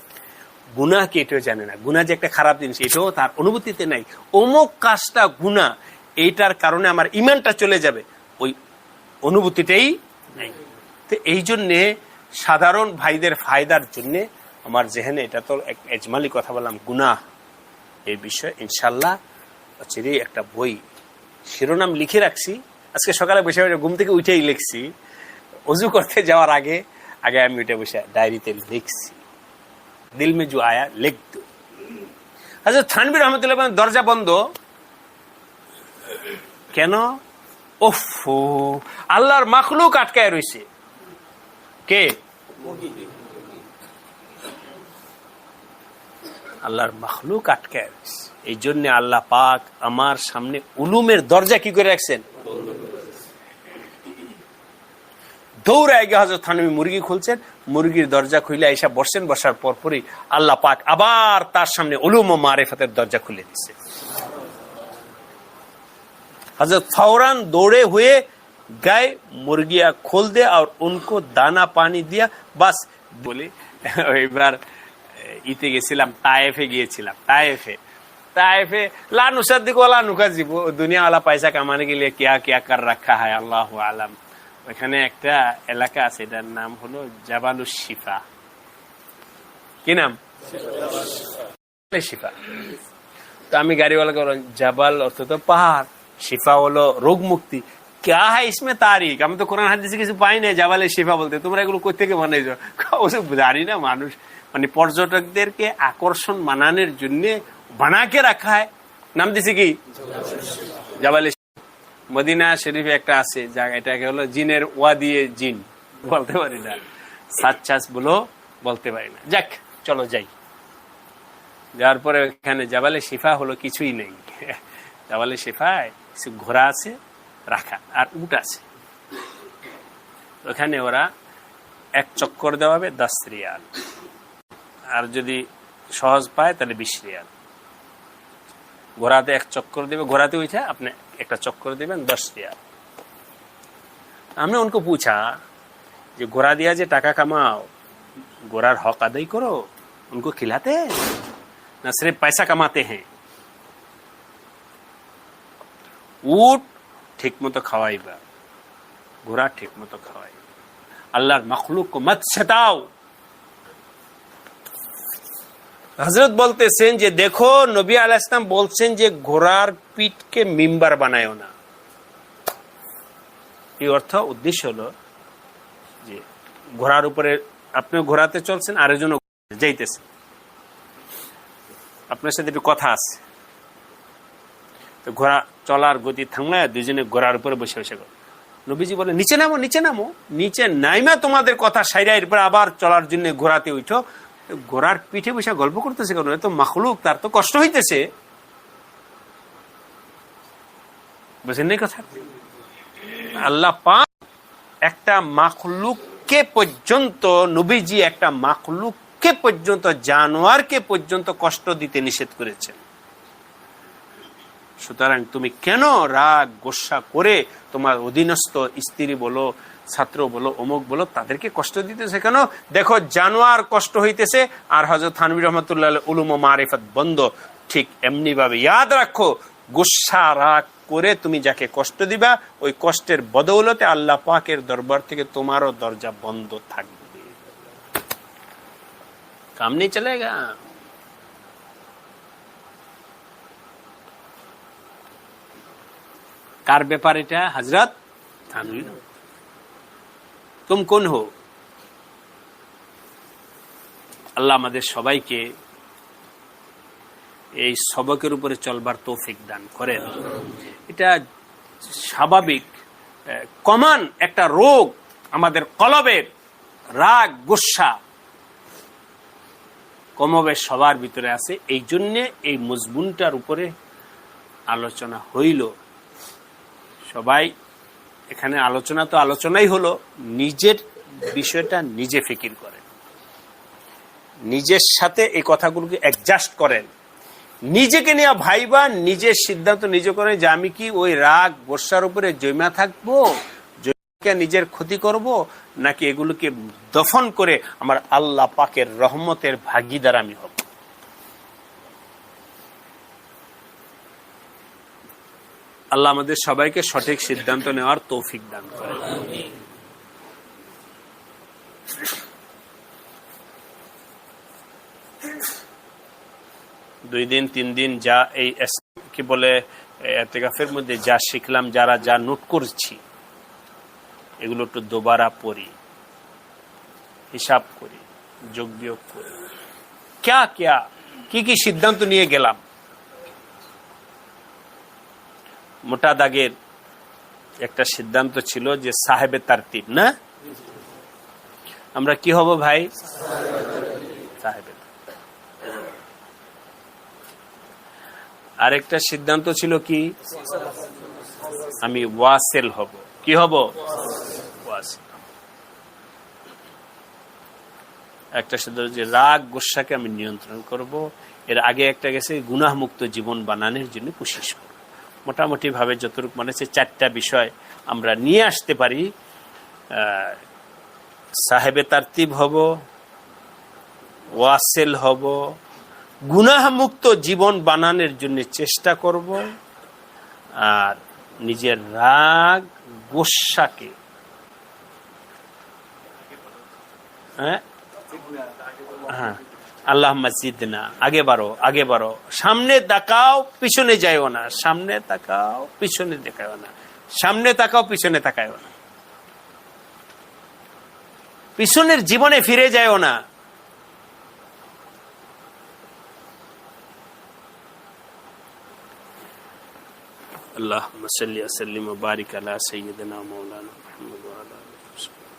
গুনাহ কি এটাও জানে না, গুনাহ যে একটা খারাপ জিনিস এটাও তার অনুভূতিতে নাই। অমুক কাজটা গুনাহ, এইটার কারণে আমার ঈমানটা চলে যাবে, ওই অনুভূতিটাই নাই। তো এই জন্যে সাধারণ ভাইদের ফায়দার জন্য আমার জেহেনে, এটা তো এক এজমালি কথা বললাম, গুনাহ এই বিষয়ে ইনশাল্লাহ চিরেই একটা বই শিরোনাম লিখে রাখছি। আজকে সকালে বসে ঘুম থেকে উঠেই লিখছি, অজু করতে যাওয়ার আগে আমি উঠে বসে ডায়েরিতে লিখছি, দিল মে জো আয়া লিখ দো। হযরত থানভী রহমাতুল্লাহ দরজা বন্ধ কেন? ওফো, আল্লাহর মাখলুক আটকায় রয়েছে। কে? আল্লাহর মাখলুক আটকায় রয়েছে। এই জন্য আল্লাহ পাক আমার সামনে উলুমের দরজা কি করে রাখছেন? দৌড়ায় গিয়ে হযরত থানভী মুরগি খুলছেন, মুরগির দরজা খুলে এসে বসছেন। বসার পরপরই আল্লাহ পাক আবার তার সামনে উলুম ও মারিফাতের দরজা খুলে দিচ্ছে। हजरत फौरन दौड़े हुए गए, मुर्गियां खोल दे और उनको दाना पानी दिया, बस बोले। এবার ইতে গেছিলাম, তায়েফে গিয়েছিলাম। ताइफे ला नुसद्दिक वाला नुकाजिब, दुनिया वाला पैसा कमाने के लिए क्या क्या कर रखा है আল্লাহু আলাম। ওখানে একটা এলাকা আছে, এটার নাম হলো জাবালুশ শিফা। কি নাম? শিফা। তো আমি গাড়িওয়ালাকে বললাম, জাবাল অর্থ তো পাহাড়, শিফা হলো রোগ মুক্তি। क्या है इसमें तारीख? আমি তো কোরআন হাদিসে কিছু পাই না জাবালে শিফা বলতে, তোমরা এগুলো কই থেকে বানাইছো? ওসব জানি না। মানুষ মানে পর্যটকদেরকে আকর্ষণ মানানোর জন্য বানাকে রাখা হয়, নাম দিছে কি জাবালে। মদিনা শরীফে একটা আছে জায়গা, এটাকে হলো জিনের ওয়াদিয়ে জিন, বলতে পারি না, সাচ্চাস বলো বলতে পারি না। যাক, চলো যাই। যাওয়ার পরে এখানে জাবালে শিফা হলো কিছুই নেই। জাবালে শিফায় কিছু ঘোড়া আছে রাখা আর উট আছে। ওখানে ওরা এক চক্কর দেওয়া হবে 10 রিয়াল, আর যদি সহজ পায় তাহলে 20 রিয়াল। ঘোড়াতে এক চক্কর দেবে, ঘোড়াতে উঠে আপনি একটা চক্কর দেবেন 10 রিয়াল। हमने उनको पूछा যে ঘোড়া দিয়া যে টাকা কামাও, ঘোড়ার হক আদায় করো? उनको खिलाते हैं ना सिर्फ पैसा कमाते हैं। উট ঠিক মতো খাওয়াইবা, ঘোড়া ঠিক মতো খাওয়াইবা। আল্লাহর মাখলুক মত সতাও। হযরত বলতেছেন যে দেখো নবী আলাইহিস সালাম বলছেন যে ঘোড়ার পিঠকে মিম্বার বানায়ও না। এই অর্থ উদ্দেশ্য হলো যে ঘোড়ার উপরে আপনি ঘোড়াতে চলছেন, আরেকজন যাইতেছে, আপনার সাথে একটু কথা আছে, তো ঘোড়া চলার গতি থামলে দুজনে ঘোড়ার উপরে বসে বসে গেল। নবীজি বলে নিচে নামো, নিচে নামো, নিচে নাইমা তোমাদের কথা সাইরা এরপর আবার চলার জন্য ঘোড়াতে উঠো। ঘোড়ার পিঠে বসে গল্প করতেছে কেন? তো মাখলুক, তার তো কষ্ট হইতেছে। বুঝেন নাই কথা? আল্লাহ পাক একটা মাখলুককে পর্যন্ত, নবীজি একটা মাখলুককে পর্যন্ত, জানোয়ারকে পর্যন্ত কষ্ট দিতে নিষেধ করেছেন। সুতরাং তুমি কেন রাগ গোসা করে তোমার অধীনস্থ স্ত্রী বলো, ছাত্র বলো, অমুক বলো, তাদেরকে কষ্ট দিতেছে কেন? দেখো জানোয়ার কষ্ট হইতেছে, আর হযরত থানভী রহমাতুল্লাহ উলুম ও মারিফাত বন্ধ। ঠিক এমনি ভাবে ইয়াদ রাখো, গোসা রাগ করে তুমি যাকে কষ্ট দিবা, ওই কষ্টের বদৌলতে আল্লাহ পাকের দরবার থেকে তোমারও দরজা বন্ধ থাকবে, কাম নেই চলেগা। কার ব্যাপার এটা? হযরত থানভী। তুম কোন হো? আল্লাহ আমাদের সবাইকে এই সবকের উপরে চলবার তৌফিক দান করেন। এটা স্বাভাবিক কমন একটা রোগ আমাদের কলবের, রাগ গোসা কমবে সবার ভিতরে আছে। এই জন্যে এই মজমুনটার উপরে আলোচনা হইল। সবাই এখানে আলোচনা তো আলোচনাই হলো, নিজের বিষয়টা নিজে ফিকির করেন, নিজের সাথে এই কথাগুলোকে অ্যাডজাস্ট করেন, নিজেকে নিয়ে ভাইবা, নিজের সিদ্ধান্ত নিজে করেন যে আমি কি ওই রাগ গোসার উপরে জমা থাকবো, নিজের ক্ষতি করব, নাকি এগুলোকে দফন করে আমার আল্লাহ পাকের রহমতের ভাগীদার আমি হব। আল্লাহ আমাদের সবাইকে সঠিক সিদ্ধান্ত নেওয়ার তৌফিক দান করে। দুই দিন তিন দিন যা এই কি বলে ইতিকাফের মধ্যে যা শিখলাম, যারা যা নোট করছি, এগুলো একটু দোবারা পড়ি, হিসাব করি, যোগ বিয়োগ করি, কি কি সিদ্ধান্ত নিয়ে গেলাম। মোটা দাগের একটা সিদ্ধান্ত ছিল যে সাহেবে তারতিব, না? আমরা কি হব ভাই? সাহেবে। আরেকটা সিদ্ধান্ত ছিল কি? আমি ওয়াসেল হব। কি হব? ওয়াসেল। একটা সিদ্ধান্ত যে রাগ গোসাকে আমি নিয়ন্ত্রণ করব। এর আগে একটা গেছে গুনাহ মুক্ত জীবন বানানোর জন্য কোশিশ করব। মোটামুটি ভাবে যতটুকু মনে হচ্ছে চারটা বিষয় আমরা নিয়ে আসতে পারি। সাহেবে তারতিব হব, ওয়াসেল হব, গুনাহ মুক্ত জীবন বানানোর জন্য চেষ্টা করব, আর নিজের রাগ গোসাকে আল্লাহ মসজিদ না, আগে বাড়ো, সামনে তাকাও, পিছনে যাইও না, সামনে তাকাও, পিছনে দেখাও না, সামনে তাকাও, পিছনে তাকাও না, পিছনের জীবনে ফিরে যাইও না। আল্লাহুম্মা সাল্লি ওয়া সাল্লিম ওয়া বারিক আলা সাইয়্যিদিনা মাওলানা মুহাম্মদ ওয়া আলা আলিহি ওয়া সাহবিহি।